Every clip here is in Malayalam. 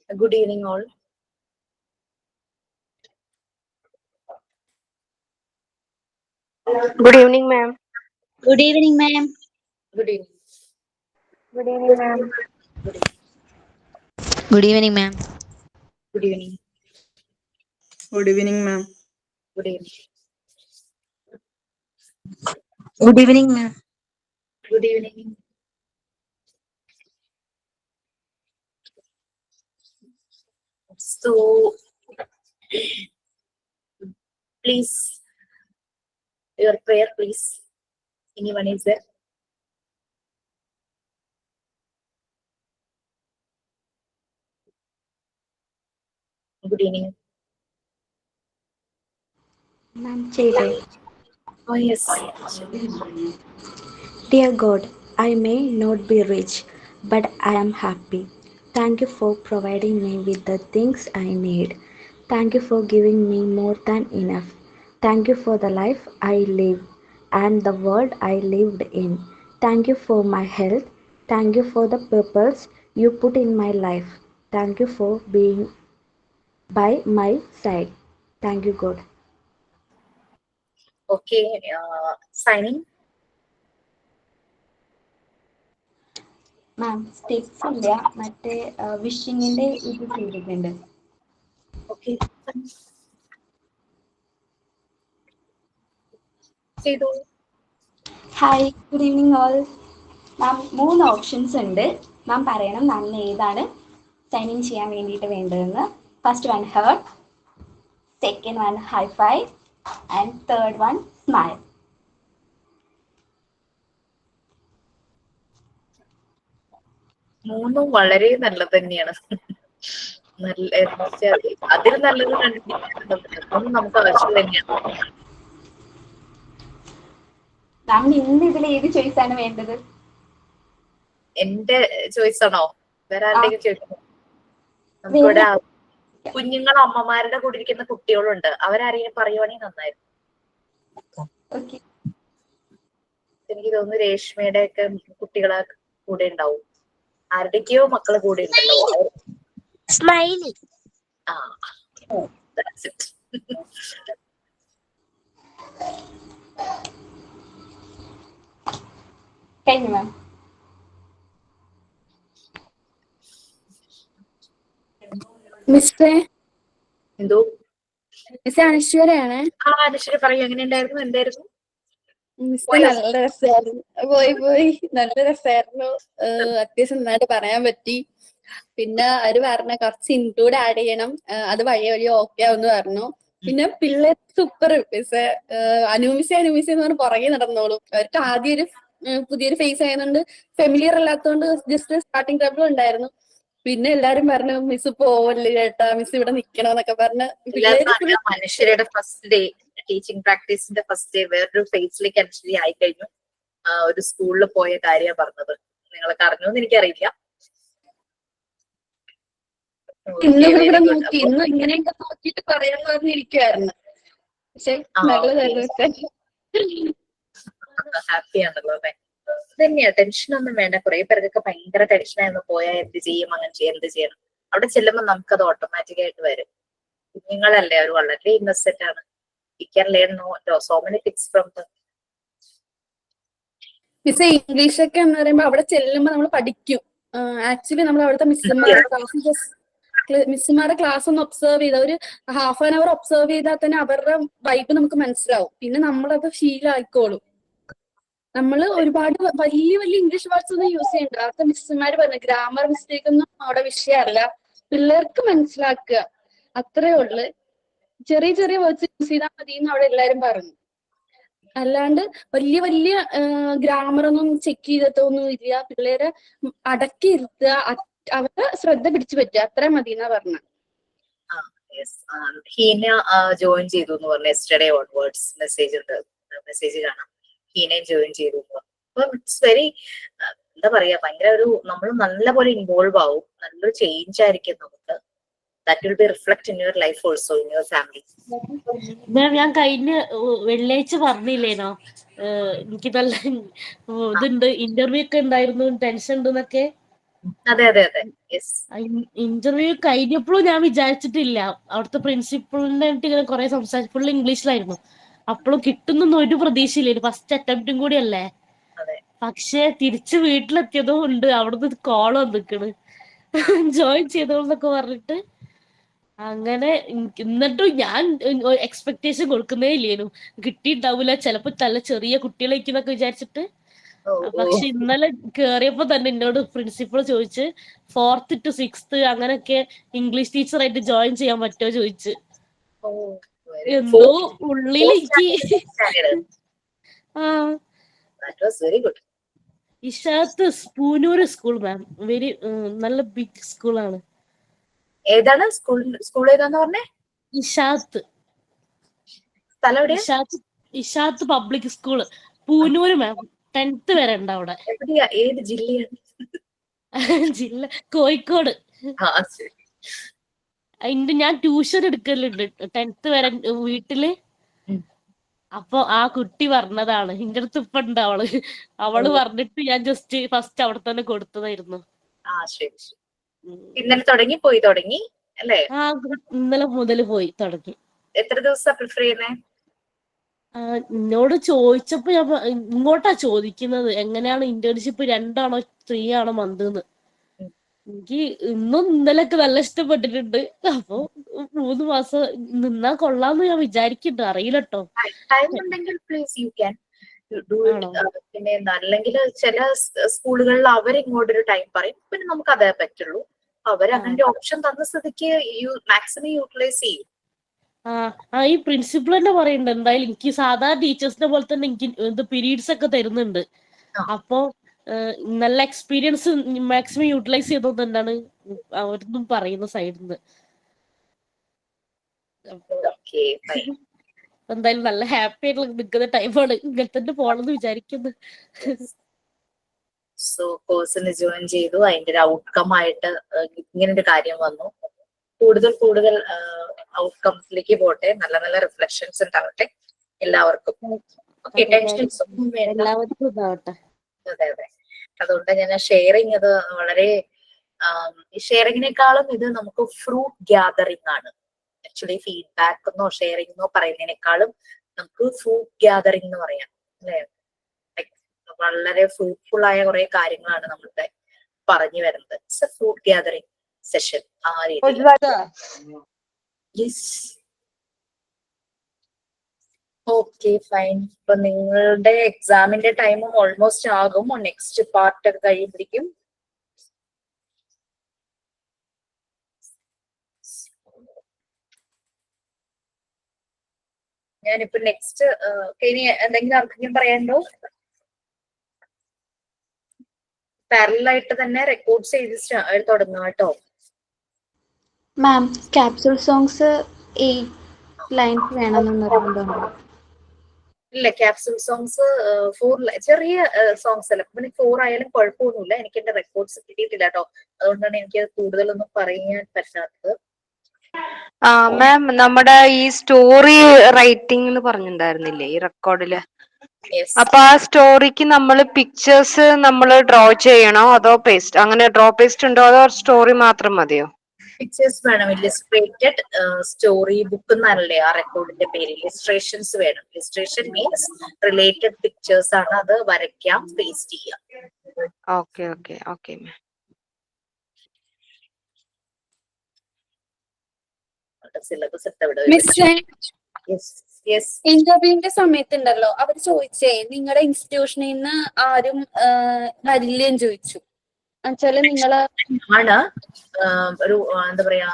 Good evening, all. Good evening, ma'am. Good evening, ma'am. Good evening. Good evening, ma'am. Good evening. Good evening, ma'am. Good evening. Good evening, ma'am. Good evening. Good evening, ma'am. Good evening. So, please, your prayer, please. Anyone is there? Good evening. Ma'am, Chede. Oh, yes. Dear God, I may not be rich, but I am happy. Thank you for providing me with the things I need. Thank you for giving me more than enough. Thank you for the life I live and the world I lived in. Thank you for my health. Thank you for the purpose you put in my life. Thank you for being by my side. Thank you, God. Okay. Signing. Ma'am steps ഇല്ല മറ്റേ വിഷിങ്ങിന്റെ ഇത് ചെയ്തിട്ടുണ്ട്. Okay. ചെയ്തു. Hi good evening all. Ma'am 3 options ഉണ്ട്. മാം പറയണം മാമിന് ഏതാണ് സൈൻ ഇൻ ചെയ്യാൻ വേണ്ടിയിട്ട് വേണ്ടതെന്ന്. First one heart, second one high five and third one smile. മൂന്നും വളരെ നല്ലത് തന്നെയാണ്. നല്ല അതിൽ നല്ലത് കണ്ടിട്ടില്ല. നമുക്ക് ആവശ്യം തന്നെയാണ്. മാമിന് ഇന്ന് ഇതിൽ ഏത് ചോയ്സ് ആണ് വേണ്ടത്? എന്റെ ചോയ്സ് ആണോ? വേറെ ആരുടെയും ചോദിക്കുന്നു? നമുക്കിവിടെ കുഞ്ഞുങ്ങൾ അമ്മമാരുടെ കൂടെ ഇരിക്കുന്ന കുട്ടികളുണ്ട്. അവരാരെങ്കിലും പറയുവാണെങ്കിൽ നന്നായിരുന്നു. എനിക്ക് തോന്നുന്നു രേഷ്മയുടെ ഒക്കെ കുട്ടികളെ കൂടെ ഉണ്ടാവും. ആരുടെയൊക്കെയോ മക്കള് കൂടെ ഉണ്ടല്ലോ. Smiley. ആ, that's it. കഴിഞ്ഞു മാം. മിസ്റ്റേ എന്തോ മിസ് അനശ്വരയാണ്. ആ അനശ്വര പറയൂ, എങ്ങനെയുണ്ടായിരുന്നു? എന്തായിരുന്നു? മിസ് നല്ല രസമായിരുന്നു. പോയി നല്ല രസമായിരുന്നു. അത്യാവശ്യം നന്നായിട്ട് പറയാൻ പറ്റി. പിന്നെ അവര് പറഞ്ഞ കുറച്ച് ഇൻക്ലൂഡ് ആഡ് ചെയ്യണം, അത് വഴിയെ ഓക്കെ ആവുമെന്ന് പറഞ്ഞു. പിന്നെ പിള്ളേർ സൂപ്പർ മിസ്. അനുമിസ എന്ന് പറഞ്ഞ് പുറകെ നടന്നോളും. അവർക്ക് ആദ്യം ഒരു പുതിയൊരു ഫേസ് ആയതുകൊണ്ട് ഫെമിലിയർ അല്ലാത്തതുകൊണ്ട് ജസ്റ്റ് സ്റ്റാർട്ടിങ് ട്രബിൾ ഉണ്ടായിരുന്നു. പിന്നെ എല്ലാരും പറഞ്ഞു മിസ് പോവല്ലേ ചേട്ടാ, മിസ് ഇവിടെ നിക്കണോന്നൊക്കെ പറഞ്ഞ് പിള്ളേര് മനുഷ്യരുടെ ഫസ്റ്റ് ഡേ ടീച്ചിങ് പ്രാക്ടീസിന്റെ ഫസ്റ്റ് ഡേ വേറൊരു ഫേസിലേക്ക് ആക്ച്വലി ആയിക്കഴിഞ്ഞു. ഒരു സ്കൂളിൽ പോയ കാര്യമാണ് പറഞ്ഞത്. നിങ്ങളൊക്കെ അറിഞ്ഞോന്ന് എനിക്കറിയില്ല. ഇന്നും ഇങ്ങനെയൊക്കെ നോക്കിയിട്ട് പറയാന്ന് പറഞ്ഞിരിക്കുവായിരുന്നു. പക്ഷെ നല്ലതായിരുന്നു. ഹാപ്പിയാണല്ലോ അല്ലെ? തന്നെയാ, ടെൻഷനൊന്നും വേണ്ട. കുറെ പേർക്കൊക്കെ ഭയങ്കര ടെൻഷനായിരുന്നു, പോയാൽ എന്ത് ചെയ്യും, അങ്ങനെ ചെയ്യും, എന്ത് ചെയ്യണം. അവിടെ ചെല്ലുമ്പോൾ നമുക്കത് ഓട്ടോമാറ്റിക് ആയിട്ട് വരും. കുഞ്ഞുങ്ങളല്ലേ, അവർ വളരെ ഇന്നസെന്റ് ആണ്. We can learn so many things from them. Miss English ഒക്കെ എന്ന് പറയുമ്പോ അവിടെ ചെല്ലുമ്പോ നമ്മൾ പഠിക്കും. ആക്ച്വലി നമ്മൾ അവിടുത്തെ മിസ്സുമാരുടെ ക്ലാസ് ഒന്ന് ഒബ്സർവ് ചെയ്താൽ, ഒരു ഹാഫ് ആൻ അവർ ഒബ്സർവ് ചെയ്താൽ തന്നെ അവരുടെ വൈബ് നമുക്ക് മനസ്സിലാവും. പിന്നെ നമ്മളത് ശീലമായിക്കോളും. നമ്മള് ഒരുപാട് വലിയ ഇംഗ്ലീഷ് വേർഡ്സ് ഒന്നും യൂസ് ചെയ്യണ്ട. അവിടുത്തെ മിസ്സുമാര് പറഞ്ഞു ഗ്രാമർ മിസ്റ്റേക്ക് ഒന്നും അവിടെ വിഷയമല്ല, പിള്ളേർക്ക് മനസ്സിലാക്കുക, അത്രേ ഉള്ളു. ചെറിയ വേർഡ്സ് യൂസ് ചെയ്താൽ മതി എന്ന് അവിടെ എല്ലാരും പറഞ്ഞു. അല്ലാണ്ട് വലിയ ഗ്രാമറൊന്നും ചെക്ക് ചെയ്തിട്ടൊന്നും ഇല്ല. പിള്ളേരെ അടക്കി ഇരുത്തുക, അവരെ ശ്രദ്ധ പിടിച്ചു പറ്റുക, അത്ര മതി എന്നാ പറഞ്ഞ. ഹീന ജോയിൻ ചെയ്തു എന്ന് പറഞ്ഞു. യെസ്റ്റർഡേ ഓൺവേർഡ്സ് മെസ്സേജ് കാണാം. ഹീനയും ജോയിൻ ചെയ്തു. അപ്പൊ ഇറ്റ്സ് വെരി എന്താ പറയാ, ഭയങ്കര ഒരു നമ്മൾ നല്ലപോലെ ഇൻവോൾവ് ആവും. നല്ലൊരു ചേഞ്ച് ആയിരിക്കും നമുക്ക്. That will be reflect in your life also, in your family. ഞാൻ കഴിഞ്ഞ വെള്ളിയാഴ്ച പറഞ്ഞില്ലേനോ എനിക്ക് നല്ല ഇതുണ്ട്, ഇന്റർവ്യൂ ഒക്കെ ഉണ്ടായിരുന്നു, ടെൻഷൻ ഉണ്ടെന്നൊക്കെ. അതെ അതെ അതെ യെസ്. ഇന്റർവ്യൂ കഴിഞ്ഞപ്പോഴും ഞാൻ വിചാരിച്ചിട്ടില്ല. അവിടുത്തെ പ്രിൻസിപ്പളിന്റെ ഇങ്ങനെ കുറെ സംസാരിച്ചു, ഫുൾ ഇംഗ്ലീഷിലായിരുന്നു. അപ്പോഴും കിട്ടുന്നൊന്നും ഒരു പ്രതീക്ഷയില്ല, ഫസ്റ്റ് അറ്റംപ്റ്റും കൂടി അല്ലേ. അതെ. പക്ഷെ തിരിച്ച് വീട്ടിലെത്തിയതും ഉണ്ട് അവിടുന്ന് കോൾ വന്നിക്കണ് ജോയിൻ ചെയ്തോന്നൊക്കെ പറഞ്ഞിട്ട്. അങ്ങനെ എന്നിട്ടും ഞാൻ എക്സ്പെക്ടേഷൻ കൊടുക്കുന്നേ ഇല്ലേനു, കിട്ടിയിട്ടുണ്ടാവൂല, ചിലപ്പോ നല്ല ചെറിയ കുട്ടികളായിരിക്കുന്നൊക്കെ വിചാരിച്ചിട്ട്. പക്ഷെ ഇന്നലെ കേറിയപ്പോ തന്നെ എന്നോട് പ്രിൻസിപ്പൾ ചോദിച്ച് 4th to 6th അങ്ങനെയൊക്കെ ഇംഗ്ലീഷ് ടീച്ചറായിട്ട് ജോയിൻ ചെയ്യാൻ പറ്റുമോ ചോദിച്ച്. എന്തോ ഉള്ളിൽ എനിക്ക് ആ വെരി ഗുഡ്. ഇഷാത്ത് പൂനൂർ സ്കൂൾ മാം, വെരി നല്ല ബിഗ് സ്കൂളാണ്. ഏതാണ് സ്കൂൾ ഏതാന്ന് പറഞ്ഞേ? ഇഷാത്ത് സ്ഥലം എവിടെയാ? ഇഷാത്ത് പബ്ലിക് സ്കൂള് പൂനൂര് മാം. 10th വരെ ഉണ്ട് അവിടെ. എവിടെയാ, ഏത് ജില്ലയാണ്? ജില്ല കോഴിക്കോട്. ഞാൻ ട്യൂഷൻ എടുക്കലുണ്ട് 10th വരെ വീട്ടില്. അപ്പൊ ആ കുട്ടി പറഞ്ഞതാണ്, എന്റെ അടുത്ത് ഇപ്പൊ ഉണ്ട് അവള് പറഞ്ഞിട്ട് ഞാൻ ജസ്റ്റ് ഫസ്റ്റ് അവിടെ തന്നെ കൊടുത്തതായിരുന്നു. ശരി. ഇന്നലെ തുടങ്ങി അല്ലേ? ആ ഇന്നലെ മുതൽ പോയി തുടങ്ങി. എത്ര ദിവസം പ്രിഫർ ചെയ്യുന്നേ? എന്നോട് ചോദിച്ചപ്പോ ഞാൻ ഇങ്ങോട്ടാ ചോദിക്കുന്നത്, എങ്ങനെയാണ് ഇന്റേൺഷിപ്പ് 2 ആണോ 3 ആണോ മന്ത് എന്ന്. എനിക്ക് ഇന്നും ഇന്നലെയൊക്കെ നല്ല ഇഷ്ടപ്പെട്ടിട്ടുണ്ട്. അപ്പൊ 3 മാസം നിന്നാ കൊള്ളാന്ന് ഞാൻ വിചാരിക്കുന്നുണ്ട്, അറിയില്ല കേട്ടോ. ടൈം ഉണ്ടെങ്കിൽ please you can do it. പിന്നെ അല്ലെങ്കിൽ ചില സ്കൂളുകളിൽ അവരിങ്ങോട്ടൊരു ടൈം പറയും, പിന്നെ നമുക്ക് അതേ പറ്റുള്ളൂ. അവരങ്ങനെ ഓപ്ഷൻ തന്ന സ്ഥിതിക്ക് മാക്സിമം യൂട്ടിലൈസ് ചെയ്യും. ഈ പ്രിൻസിപ്പൾ തന്നെ പറയുന്നുണ്ട്, എന്തായാലും എനിക്ക് സാധാരണ ടീച്ചേഴ്സിനെ പോലെ തന്നെ എനിക്ക് പീരീഡ്സ് ഒക്കെ തരുന്നുണ്ട്. അപ്പൊ നല്ല എക്സ്പീരിയൻസ് മാക്സിമം യൂട്ടിലൈസ് ചെയ്തോണ്ടാണ് അവരൊന്നും പറയുന്ന സൈഡിൽ നിന്ന്. എന്തായാലും നല്ല ഹാപ്പി ആയിട്ട് നിൽക്കുന്ന ടൈമാണ്, ഇങ്ങനെ തന്നെ പോണെന്ന് വിചാരിക്കുന്നു. സോ കോഴ്സിന് ജോയിൻ ചെയ്തു, അതിന്റെ ഒരു ഔട്ട്കം ആയിട്ട് ഇങ്ങനെ ഒരു കാര്യം വന്നു. കൂടുതൽ ഔട്ട്കംസിലേക്ക് പോട്ടെ, നല്ല നല്ല റിഫ്ലക്ഷൻസ് ഉണ്ടാവട്ടെ എല്ലാവർക്കും. ടെൻഷൻസ് ഒന്നും വേണ്ട. എല്ലാവർക്കും ഇതാവട്ടെ. അതെ അതെ. അതുകൊണ്ട് ഞാൻ ഷെയറിങ് അത് വളരെ ഷെയറിങ്ങിനേക്കാളും ഇത് നമുക്ക് ഫ്രൂട്ട് ഗ്യാതറിംഗ് ആണ്. ആക്ച്വലി ഫീഡ്ബാക്ക് എന്നോ ഷെയറിംഗ് എന്നോ പറയുന്നതിനേക്കാളും നമുക്ക് ഫ്രൂട്ട് ഗ്യാതറിംഗ് എന്ന് പറയാം അല്ലെ. വളരെ ഫ്രൂട്ട്ഫുൾ ആയ കുറെ കാര്യങ്ങളാണ് നമ്മളുടെ പറഞ്ഞു വരുന്നത്. It's A fruit gathering session ആ രീതിയിൽ. Okay fine. ഇപ്പൊ നിങ്ങളുടെ എക്സാമിന്റെ ടൈമും ഓൾമോസ്റ്റ് ആകും. നെക്സ്റ്റ് പാർട്ട് ഒക്കെ കഴിയുമ്പോഴേക്കും ഞാനിപ്പോ നെക്സ്റ്റ് ഇനി എന്തെങ്കിലും ആർക്കെങ്കിലും പറയാനുണ്ടോ? പാരലായിട്ട് തന്നെ റെക്കോർഡ് ചെയ്ത് തുടങ്ങാം കേട്ടോ. മാം, ക്യാപ്സൂൾ സോങ്സ് 8 ലൈൻസ് വേണമെന്ന് നിർബന്ധമുണ്ടോ? ഇല്ല, ക്യാപ്സൂൾ സോങ്സ് 4 ചെറിയ സോങ്സ് അല്ല. പിന്നെ 4 ആയാലും കുഴപ്പമൊന്നുമില്ല. എനിക്ക് എന്റെ റെക്കോർഡ്സ് കിട്ടിയിട്ടില്ല കേട്ടോ, അതുകൊണ്ടാണ് എനിക്ക് കൂടുതലൊന്നും പറയാൻ പറ്റാത്തത്. മാം, നമ്മുടെ ഈ സ്റ്റോറി റൈറ്റിംഗ് എന്ന് പറഞ്ഞിട്ടുണ്ടായിരുന്നില്ലേ ഈ റെക്കോർഡില്? അപ്പൊ ആ സ്റ്റോറിക്ക് നമ്മൾ പിക്ചേഴ്സ് നമ്മൾ ഡ്രോ ചെയ്യണോ അതോ പേസ്റ്റ്, അങ്ങനെ ഡ്രോ പേസ്റ്റ് ഉണ്ടോ അതോ സ്റ്റോറി മാത്രം മതിയോ? പിക്ചേഴ്സ് വേണം. ഇല്ലുസ്ട്രേറ്റഡ് സ്റ്റോറി ബുക്ക് എന്നല്ലേ ആ റെക്കോർഡിന്റെ പേര്. ഇല്ലുസ്ട്രേഷൻസ് വേണം. ഇല്ലുസ്ട്രേഷൻ മീൻസ് റിലേറ്റഡ് പിക്ചേഴ്സ് ആണ്. അത് വരയ്ക്കാം, പേസ്റ്റ് ചെയ്യാം. Okay okay okay ma'am. Syllabus ഇന്റർവ്യൂവിന്റെ സമയത്തുണ്ടല്ലോ, അവർ ചോദിച്ചേ നിങ്ങളുടെ ഇൻസ്റ്റിറ്റ്യൂഷനിൽ നിന്ന് ആരും വരില്ലേന്ന് ചോദിച്ചു. എന്നുവെച്ചാല് നിങ്ങള് ആണ് ഒരു എന്താ പറയാ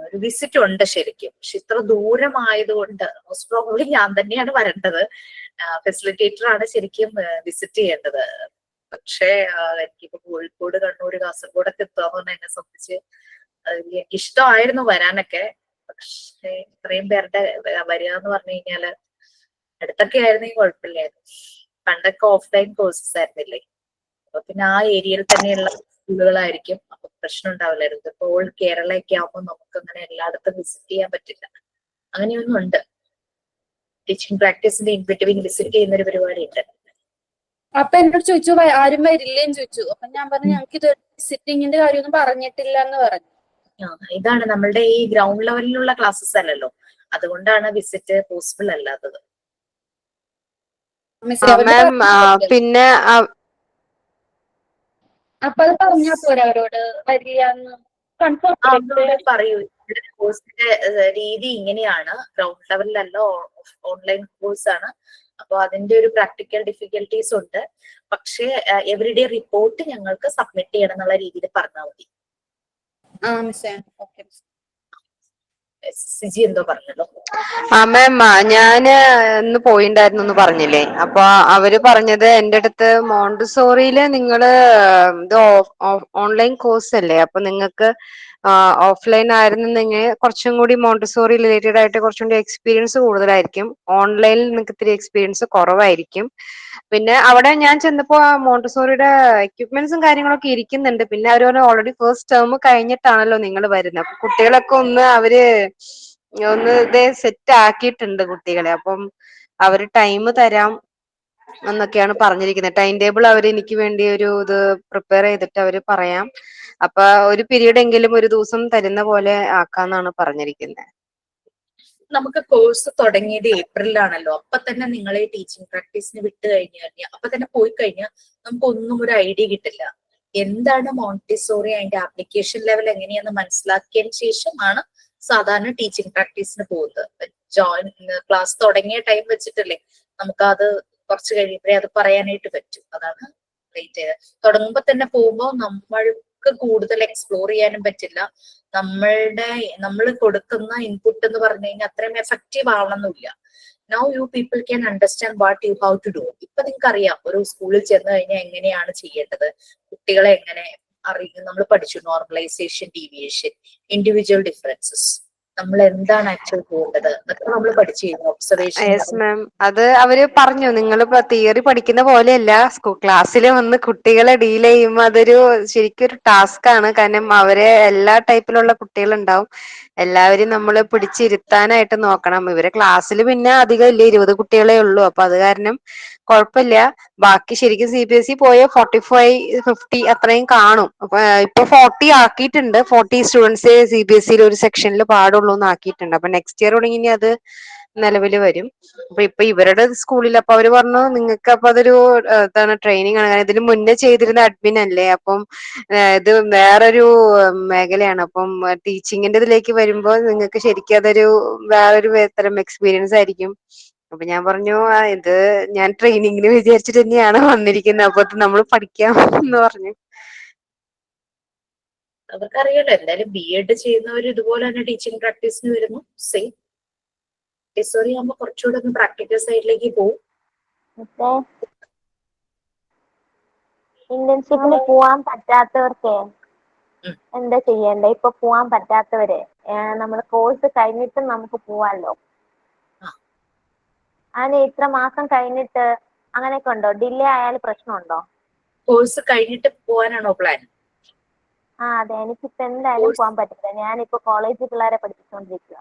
ഒരു വിസിറ്റ് ഉണ്ട് ശരിക്കും. പക്ഷെ ഇത്ര ദൂരമായതുകൊണ്ട് മോസ്റ്റ് പ്രോബബ്ലി ഞാൻ തന്നെയാണ് വരേണ്ടത്. ഫെസിലിറ്റേറ്റർ ആണ് ശരിക്കും വിസിറ്റ് ചെയ്യേണ്ടത്. പക്ഷേ എനിക്കിപ്പോ കോഴിക്കോട്, കണ്ണൂർ, കാസർഗോഡൊക്കെ എത്തുക എന്നെ സംബന്ധിച്ച് എനിക്ക് ഇഷ്ടമായിരുന്നു വരാനൊക്കെ. പക്ഷെ ഇത്രയും പേരുടെ വരിക എന്ന് പറഞ്ഞു കഴിഞ്ഞാല് അടുത്തൊക്കെ ആയിരുന്നെങ്കിൽ കുഴപ്പമില്ലായിരുന്നു. പണ്ടൊക്കെ ഓഫ്ലൈൻ കോഴ്സസ് ആയിരുന്നില്ലേ, അപ്പൊ പിന്നെ ആ ഏരിയയിൽ തന്നെയുള്ള സ്കൂളുകളായിരിക്കും, അപ്പൊ പ്രശ്നം ഉണ്ടാവില്ലായിരുന്നു. ഇപ്പൊ ഓൾ കേരളയൊക്കെ ആവുമ്പോൾ നമുക്ക് അങ്ങനെ എല്ലായിടത്തും വിസിറ്റ് ചെയ്യാൻ പറ്റില്ല. അങ്ങനെയൊന്നും ഉണ്ട്. ടീച്ചിങ് പ്രാക്ടീസിന്റെ ഇൻ ബിറ്റ്വീൻ വിസിറ്റ് ചെയ്യുന്ന ഒരു പരിപാടി ഉണ്ട്. അപ്പൊ എന്നോട് ചോദിച്ചു ആരും വരില്ലേന്ന് ചോദിച്ചു. അപ്പൊ ഞാൻ പറഞ്ഞു ഞങ്ങൾക്ക് ഇത് വിസിറ്റിംഗിന്റെ കാര്യമൊന്നും പറഞ്ഞിട്ടില്ല എന്ന് പറഞ്ഞു. ഇതാണ് നമ്മളുടെ ഈ ഗ്രൗണ്ട് ലെവലിലുള്ള ക്ലാസ്സസ് അല്ലല്ലോ, അതുകൊണ്ടാണ് വിസിറ്റ് പോസിബിൾ അല്ലാത്തത്. മാം പിന്നെ അപ്പൊ അത് പറഞ്ഞാ പോരാ അവരോട് വരില്ലാന്ന് കൺഫേം അവരോട് പറയൂ കോഴ്സിന്റെ രീതി ഇങ്ങനെയാണ്, ഗ്രൗണ്ട് ലെവലിലല്ല, ഓൺലൈൻ കോഴ്സ് ആണ്. അപ്പൊ അതിന്റെ ഒരു പ്രാക്ടിക്കൽ ഡിഫിക്കൽട്ടീസ് ഉണ്ട്. പക്ഷേ എവറിഡേ റിപ്പോർട്ട് ഞങ്ങൾക്ക് സബ്മിറ്റ് ചെയ്യണം എന്നുള്ള രീതിയിൽ പറഞ്ഞാൽ മതി. സിജി എന്തോ പറഞ്ഞല്ലോ. മാം ഞാന് ഇന്ന് പോയിണ്ടായിരുന്നു എന്ന് പറഞ്ഞില്ലേ, അപ്പൊ അവര് പറഞ്ഞത് എന്റെ അടുത്ത് മോണ്ടിസോറിയില് നിങ്ങള് ഇത് ഓൺലൈൻ കോഴ്സ് അല്ലേ, അപ്പൊ നിങ്ങൾക്ക് ഓഫ്ലൈൻ ആയിരുന്നെങ്കിൽ കുറച്ചും കൂടി മോണ്ടിസോറി റിലേറ്റഡ് ആയിട്ട് കുറച്ചും കൂടി എക്സ്പീരിയൻസ് കൂടുതലായിരിക്കും, ഓൺലൈനിൽ നിങ്ങൾക്ക് ഇത്തിരി എക്സ്പീരിയൻസ് കുറവായിരിക്കും. പിന്നെ അവിടെ ഞാൻ ചെന്നപ്പോ മോണ്ടിസോറിയുടെ എക്യുപ്മെന്റ്സും കാര്യങ്ങളൊക്കെ ഇരിക്കുന്നുണ്ട്. പിന്നെ അവർ പറഞ്ഞു ഓൾറെഡി ഫസ്റ്റ് ടേം കഴിഞ്ഞിട്ടാണല്ലോ നിങ്ങൾ വരുന്നത്, അപ്പൊ കുട്ടികളൊക്കെ അവര് ഇതേ സെറ്റ് ആക്കിയിട്ടുണ്ട് കുട്ടികളെ. അപ്പം അവര് ടൈം തരാം എന്നൊക്കെയാണ് പറഞ്ഞിരിക്കുന്നത്. ടൈം ടേബിൾ അവർ എനിക്ക് വേണ്ടി ഒരു ഇത് പ്രിപ്പയർ ചെയ്തിട്ട് അവര് പറയാം. അപ്പൊ ഒരു പീരീഡ് എങ്കിലും ഒരു ദിവസം തരുന്ന പോലെ ആക്കാന്നാണ് പറഞ്ഞിരിക്കുന്നത്. നമുക്ക് കോഴ്സ് തുടങ്ങിയത് ഏപ്രിലാണല്ലോ, അപ്പൊ തന്നെ നിങ്ങളെ ടീച്ചിങ് പ്രാക്ടീസിന് വിട്ട് കഴിഞ്ഞാൽ അപ്പൊ തന്നെ പോയി കഴിഞ്ഞാൽ നമുക്ക് ഒന്നും ഒരു ഐഡിയ കിട്ടില്ല. എന്താണ് മോണ്ടിസോറി, അതിന്റെ ആപ്ലിക്കേഷൻ ലെവൽ എങ്ങനെയാന്ന് മനസ്സിലാക്കിയതിന് ശേഷമാണ് സാധാരണ ടീച്ചിങ് പ്രാക്ടീസിന് പോകുന്നത്. ക്ലാസ് തുടങ്ങിയ ടൈം വെച്ചിട്ടല്ലേ നമുക്ക് അത് കുറച്ച് കഴിയുമ്പോഴേ അത് പറയാനായിട്ട് പറ്റും. അതാണ് വെയിറ്റ് ചെയ്തത്. തുടങ്ങുമ്പോ തന്നെ പോകുമ്പോൾ നമ്മൾക്ക് കൂടുതൽ എക്സ്പ്ലോർ ചെയ്യാനും പറ്റില്ല. നമ്മൾ കൊടുക്കുന്ന ഇൻപുട്ട് എന്ന് പറഞ്ഞു കഴിഞ്ഞാൽ അത്രയും എഫക്റ്റീവ് ആവണമെന്നില്ല. Now you people can understand what you how to do. ഇപ്പൊ നിങ്ങൾക്ക് അറിയാം ഒരു സ്കൂളിൽ ചെന്ന് കഴിഞ്ഞാൽ എങ്ങനെയാണ് ചെയ്യേണ്ടത്, കുട്ടികളെ എങ്ങനെ അറിയും. നമ്മൾ പഠിച്ചു നോർമലൈസേഷൻ, ഡീവിയേഷൻ, ഇൻഡിവിജ്വൽ ഡിഫറൻസസ്, നമ്മൾ എന്താണ് ആക്ച്വലി ചെയ്യേണ്ടത് എന്നൊക്കെ നമ്മൾ പഠിച്ചു കഴിഞ്ഞു. ഒബ്സർവേഷൻ. യെസ് മാം, അത് അവര് പറഞ്ഞു നിങ്ങൾ തിയറി പഠിക്കുന്ന പോലെയല്ല, ക്ലാസ്സിൽ വന്ന് കുട്ടികളെ ഡീൽ ചെയ്യുമ്പോൾ അതൊരു ശരിക്കും ഒരു ടാസ്ക് ആണ്. കാരണം അവരെ എല്ലാ ടൈപ്പിലുള്ള കുട്ടികളുണ്ടാവും, എല്ലാവരും നമ്മൾ പിടിച്ചിരുത്താനായിട്ട് നോക്കണം. ഇവരെ ക്ലാസ്സിൽ പിന്നെ അധികം ഇല്ല, 20 കുട്ടികളെ ഉള്ളൂ. അപ്പൊ അത് കാരണം കുഴപ്പമില്ല. ബാക്കി ശരിക്കും CBSE പോയ 45-50 അത്രയും കാണും. അപ്പൊ ഇപ്പൊ 40 ആക്കിയിട്ടുണ്ട്. 40 സ്റ്റുഡൻസ് CBSE ഒരു സെക്ഷനിൽ പാടുള്ളൂ എന്ന് ആക്കിയിട്ടുണ്ട്. അപ്പൊ നെക്സ്റ്റ് ഇയർ തുടങ്ങി അത് നിലവിൽ വരും. അപ്പൊ ഇപ്പൊ ഇവരുടെ സ്കൂളിൽ അപ്പൊ അവര് പറഞ്ഞു നിങ്ങൾക്ക് അപ്പൊ അതൊരു ഇതാണ് ട്രെയിനിങ് ആണ്, ഇതിന് മുന്നേ ചെയ്തിരുന്ന അഡ്മിൻ അല്ലേ, അപ്പം ഇത് വേറൊരു മേഖലയാണ്. അപ്പം ടീച്ചിങ്ങിന്റെ ഇതിലേക്ക് വരുമ്പോൾ നിങ്ങൾക്ക് ശരിക്കും അതൊരു വേറൊരു തരം എക്സ്പീരിയൻസ് ആയിരിക്കും. അപ്പൊ ഞാൻ പറഞ്ഞു ഇത് ഞാൻ ട്രെയിനിങ്ങിന് വിചാരിച്ചിട്ട് തന്നെയാണ് വന്നിരിക്കുന്നത്, അപ്പൊ നമ്മൾ പഠിക്കാം എന്ന് പറഞ്ഞു. അവർക്കറിയാലോ എന്തായാലും BEd ചെയ്യുന്നവർ ഇതുപോലെ തന്നെ ടീച്ചിങ് പ്രാക്ടീസിന് വരുന്നു. സെയിം മോണ്ടിസോറി ആകുമ്പോൾ കുറച്ചുകൂടെ ഒന്ന് പ്രാക്ടിക്കൽ സൈഡിലേക്ക് പോകും. ഇന്റേൺഷിപ്പിന് പോവാൻ പറ്റാത്തവർക്ക് എന്താ ചെയ്യണ്ടേ? ഇപ്പൊ പോവാൻ പറ്റാത്തവര് നമ്മൾ കോഴ്സ് കഴിഞ്ഞിട്ടും നമുക്ക് പോവാല്ലോ. അതിന് ഇത്ര മാസം കഴിഞ്ഞിട്ട് അങ്ങനെയൊക്കെ ഉണ്ടോ? ഡിലേ ആയാൽ പ്രശ്നമുണ്ടോ? കോഴ്സ് കഴിഞ്ഞിട്ട് പോകാനാണോ പ്ലാൻ? അതെ, എനിക്കിപ്പോ എന്തായാലും പോകാൻ പറ്റില്ല. ഞാനിപ്പോ കോളേജിൽ പിള്ളേരെ പഠിപ്പിച്ചുകൊണ്ടിരിക്കുക.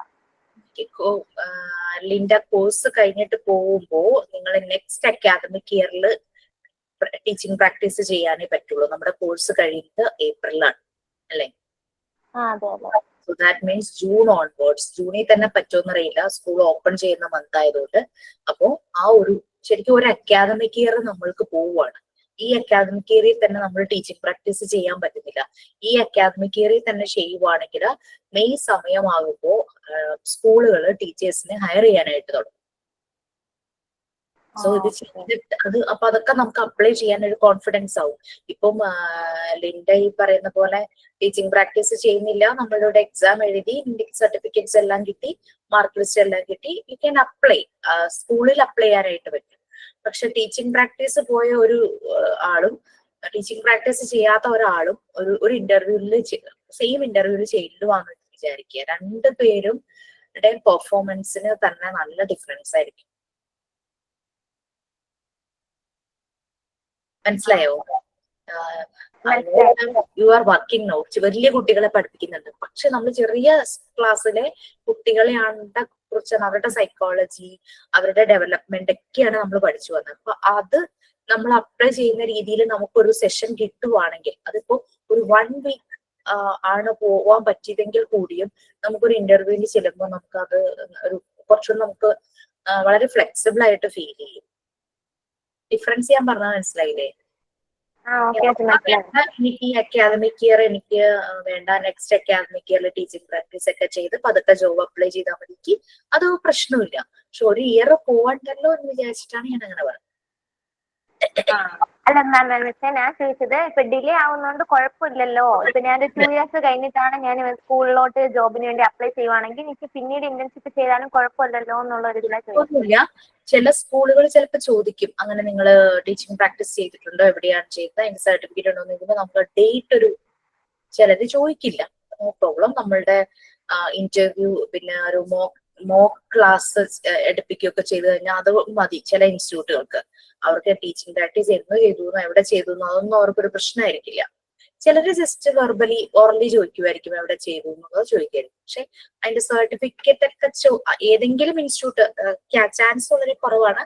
ലിൻഡ, കോഴ്സ് കഴിഞ്ഞിട്ട് പോകുമ്പോ നിങ്ങൾ നെക്സ്റ്റ് അക്കാദമിക് ഇയറിൽ ടീച്ചിങ് പ്രാക്ടീസ് ചെയ്യാനേ പറ്റുള്ളൂ. നമ്മുടെ കോഴ്സ് കഴിയുന്നത് ഏപ്രിലാണ് അല്ലേ? So that means June onwards. ജൂണിൽ തന്നെ പറ്റുമെന്നറിയില്ല, സ്കൂൾ ഓപ്പൺ ചെയ്യുന്ന മന്ത് ആയതുകൊണ്ട്. അപ്പോ ശരിക്കും ഒരു അക്കാദമിക് ഇയർ നമ്മൾക്ക് പോവുകയാണ്. ഈ അക്കാദമിക് ഇയറിൽ തന്നെ നമ്മൾ ടീച്ചിങ് പ്രാക്ടീസ് ചെയ്യാൻ പറ്റുന്നില്ല. ഈ അക്കാദമിക് ഇയറിൽ തന്നെ ചെയ്യുവാണെങ്കിൽ മെയ് സമയമാകുമ്പോൾ സ്കൂളുകൾ ടീച്ചേഴ്സിനെ ഹയർ ചെയ്യാനായിട്ട് തുടങ്ങും. സോ ഇത് ചെയ്തിട്ട് അപ്പൊ അതൊക്കെ നമുക്ക് അപ്ലൈ ചെയ്യാൻ ഒരു കോൺഫിഡൻസ് ആവും. ഇപ്പം ലിൻഡ ഈ പറയുന്ന പോലെ ടീച്ചിങ് പ്രാക്ടീസ് ചെയ്യുന്നില്ല, നമ്മളുടെ എക്സാം എഴുതി സർട്ടിഫിക്കറ്റ്സ് എല്ലാം കിട്ടി, മാർക്ക് ലിസ്റ്റ് എല്ലാം കിട്ടി, യു ക്യാൻ അപ്ലൈ, സ്കൂളിൽ അപ്ലൈ ചെയ്യാനായിട്ട് പറ്റും. പക്ഷെ ടീച്ചിങ് പ്രാക്ടീസ് പോയ ഒരു ആളും ടീച്ചിങ് പ്രാക്ടീസ് ചെയ്യാത്ത ഒരാളും ഒരു ഇന്റർവ്യൂവിൽ സെയിം ഇന്റർവ്യൂവിൽ ചെയ്യുവാന്ന് വിചാരിക്കുക, രണ്ടുപേരും പെർഫോമൻസിന് തന്നെ നല്ല ഡിഫറൻസ് ആയിരിക്കും. മനസ്സിലായോ? യു ആർ വർക്കിംഗ് നൗ, വലിയ കുട്ടികളെ പഠിപ്പിക്കുന്നുണ്ട്. പക്ഷെ നമ്മൾ ചെറിയ ക്ലാസ്സിലെ കുട്ടികളെയാണ് കുറിച്ച് അവരുടെ സൈക്കോളജി, അവരുടെ ഡെവലപ്മെന്റ് ഒക്കെയാണ് നമ്മൾ പഠിച്ചു വന്നത്. അപ്പൊ അത് നമ്മൾ അപ്ലൈ ചെയ്യുന്ന രീതിയിൽ നമുക്കൊരു സെഷൻ കിട്ടുവാണെങ്കിൽ, അതിപ്പോ ഒരു 1 വീക്ക് ആണ് പോവാൻ പറ്റിയതെങ്കിൽ കൂടിയും നമുക്കൊരു ഇന്റർവ്യൂവിന് ചെല്ലുമ്പോൾ നമുക്കത് ഒരു കുറച്ചുകൂടി നമുക്ക് വളരെ ഫ്ലെക്സിബിൾ ആയിട്ട് ഫീൽ ചെയ്യും. ഡിഫറൻസ് ഞാൻ പറഞ്ഞാൽ മനസ്സിലായില്ലേ? എനിക്ക് ഈ അക്കാദമിക് ഇയർ എനിക്ക് വേണ്ട, നെക്സ്റ്റ് അക്കാദമിക് ഇയറിൽ ടീച്ചിങ് പ്രാക്ടീസ് ഒക്കെ ചെയ്ത് പതുക്കെ ജോബ് അപ്ലൈ ചെയ്താൽ മതിക്ക് അത് പ്രശ്നമില്ല. പക്ഷെ ഒരു ഇയർ പോവണ്ടല്ലോ എന്ന് വിചാരിച്ചിട്ടാണ് ഞാൻ അങ്ങനെ പറഞ്ഞത്. അല്ല മാം, ഞാൻ ചോദിച്ചത് ഇപ്പൊ ഡിലേ ആവുന്നോണ്ട് കുഴപ്പമില്ലല്ലോ. ഇപ്പൊ ഞാൻ 2 ഇയേഴ്സ് കഴിഞ്ഞിട്ടാണ് ഞാൻ സ്കൂളിലോട്ട് ജോബിന് വേണ്ടി അപ്ലൈ ചെയ്യുവാണെങ്കിൽ എനിക്ക് പിന്നീട് ഇന്റേൺഷിപ്പ് ചെയ്താലും കുഴപ്പമില്ലല്ലോ എന്നുള്ള ഒരു ഇതിലാണ് ചോദിച്ചത്. ചില സ്കൂളുകൾ ചിലപ്പോൾ ചോദിക്കും, അങ്ങനെ നിങ്ങൾ ടീച്ചിങ് പ്രാക്ടീസ് ചെയ്തിട്ടുണ്ടോ, എവിടെയാണ് ചെയ്തത്, അതിന്റെ സർട്ടിഫിക്കറ്റ് ഉണ്ടോ എന്ന് ചോദിക്കുമ്പോൾ നമുക്ക് ഡേറ്റ് ഒരു ചിലര് ചോദിക്കില്ല. No problem. നമ്മളുടെ ഇന്റർവ്യൂ പിന്നെ ഒരു മോക്ക് ക്ലാസ് എടുപ്പിക്കുകയൊക്കെ ചെയ്തു കഴിഞ്ഞാൽ അത് മതി. ചില ഇൻസ്റ്റിറ്റ്യൂട്ടുകൾക്ക് അവർക്ക് ടീച്ചിങ് പ്രാക്ടീസ് എന്ന് ചെയ്തു, എവിടെ ചെയ്തു അതൊന്നും അവർക്കൊരു പ്രശ്നമായിരിക്കില്ല. ചിലര് ജസ്റ്റ് വെർബലി ഓറലി ചോദിക്കുമായിരിക്കും എവിടെ ചെയ്തു എന്നുള്ളത് ചോദിക്കായിരിക്കും. പക്ഷെ അതിന്റെ സർട്ടിഫിക്കറ്റ് ഒക്കെ ഏതെങ്കിലും ഇൻസ്റ്റിറ്റ്യൂട്ട് ചാൻസ് വളരെ കുറവാണ്.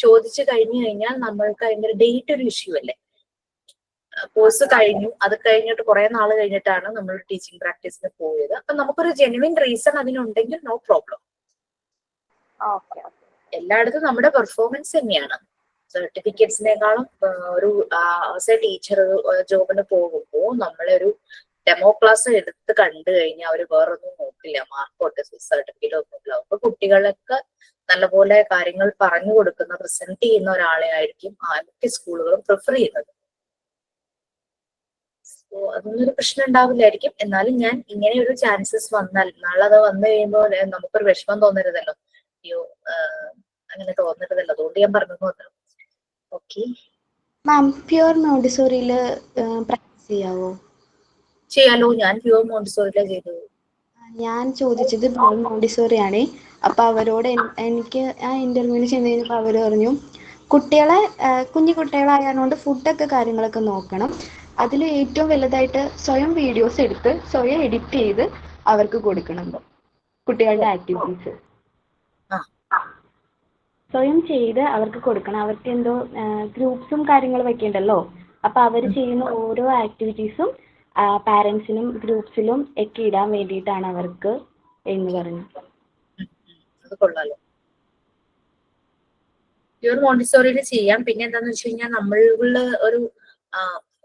ചോദിച്ചു കഴിഞ്ഞു കഴിഞ്ഞാൽ നമ്മൾക്ക് അതിന്റെ ഡേറ്റ് ഒരു ഇഷ്യൂ അല്ലേ. കോഴ്സ് കഴിഞ്ഞു, അത് കഴിഞ്ഞിട്ട് കുറെ നാൾ കഴിഞ്ഞിട്ടാണ് നമ്മൾ ടീച്ചിങ് പ്രാക്ടീസിന് പോയത്. അപ്പൊ നമുക്കൊരു ജെന്യുവിൻ റീസൺ അതിനുണ്ടെങ്കിൽ നോ പ്രോബ്ലം. എല്ലായിടത്തും നമ്മുടെ പെർഫോമൻസ് തന്നെയാണ്. സർട്ടിഫിക്കറ്റ്സിനേക്കാളും ഒരു ആസ് എ ടീച്ചർ ജോബിന് പോകുമ്പോൾ നമ്മളെ ഒരു ഡെമോ ക്ലാസ് എടുത്ത് കണ്ടു കഴിഞ്ഞാൽ അവർ വേറൊന്നും നോക്കില്ല, മാർക്കോട്ട് സർട്ടിഫിക്കറ്റ് ഒന്നുമില്ല. അപ്പൊ കുട്ടികളൊക്കെ നല്ലപോലെ കാര്യങ്ങൾ പറഞ്ഞു കൊടുക്കുന്ന പ്രസന്റ് ചെയ്യുന്ന ഒരാളെ ആയിരിക്കും മിക്ക സ്കൂളുകളും പ്രിഫർ ചെയ്യുന്നത്. അതൊന്നും ഒരു പ്രശ്നം ഉണ്ടാവില്ലായിരിക്കും. എന്നാലും ഞാൻ ഇങ്ങനെ ഒരു ചാൻസസ് വന്നാൽ നാളെ അത് വന്നു കഴിയുമ്പോൾ നമുക്കൊരു വിഷമം തോന്നരുതല്ലോ. അയ്യോ അങ്ങനെ തോന്നരുതല്ലോ, അതുകൊണ്ട് ഞാൻ പറഞ്ഞു. ഓക്കെ മാം, പ്യുവർ മോണ്ടിസോറിയിൽ പ്രാക്ടീസ് ചെയ്യാലോ. ഞാൻ പ്യുവർ മോണ്ടിസോറിയിലാണ് ചെയ്തത്. ഞാൻ ചോദിച്ചത് ബ്രൗൺ മോണ്ടിസോറി ആണ്. അപ്പൊ അവരോട് എനിക്ക് ആ ഇന്റർവ്യൂവിന് ചെന്ന് കഴിഞ്ഞപ്പോൾ അവർ പറഞ്ഞു കുട്ടികളെ കുഞ്ഞു കുട്ടികളായതുകൊണ്ട് ഫുഡൊക്കെ കാര്യങ്ങളൊക്കെ നോക്കണം. അതിൽ ഏറ്റവും വലുതായിട്ട് സ്വയം വീഡിയോസ് എടുത്ത് സ്വയം എഡിറ്റ് ചെയ്ത് അവർക്ക് കൊടുക്കണം. കുട്ടികളുടെ ആക്ടിവിറ്റീസ് സ്വയം ചെയ്ത് അവർക്ക് കൊടുക്കണം. അവർക്ക് എന്തോ ഗ്രൂപ്പ്സും കാര്യങ്ങളും വെക്കണ്ടല്ലോ. അപ്പൊ അവർ ചെയ്യുന്ന ഓരോ ആക്ടിവിറ്റീസും പാരന്റ്സിനും ഗ്രൂപ്പ്സിലും ഒക്കെ ഇടാൻ വേണ്ടിയിട്ടാണ് അവർക്ക് എന്ന് പറഞ്ഞു. അത് കൊള്ളാലോ. പ്യുവർ മോണ്ടിസോറിയിൽ ചെയ്യാം. പിന്നെ എന്താന്ന് വെച്ച് കഴിഞ്ഞാൽ നമ്മളുടെ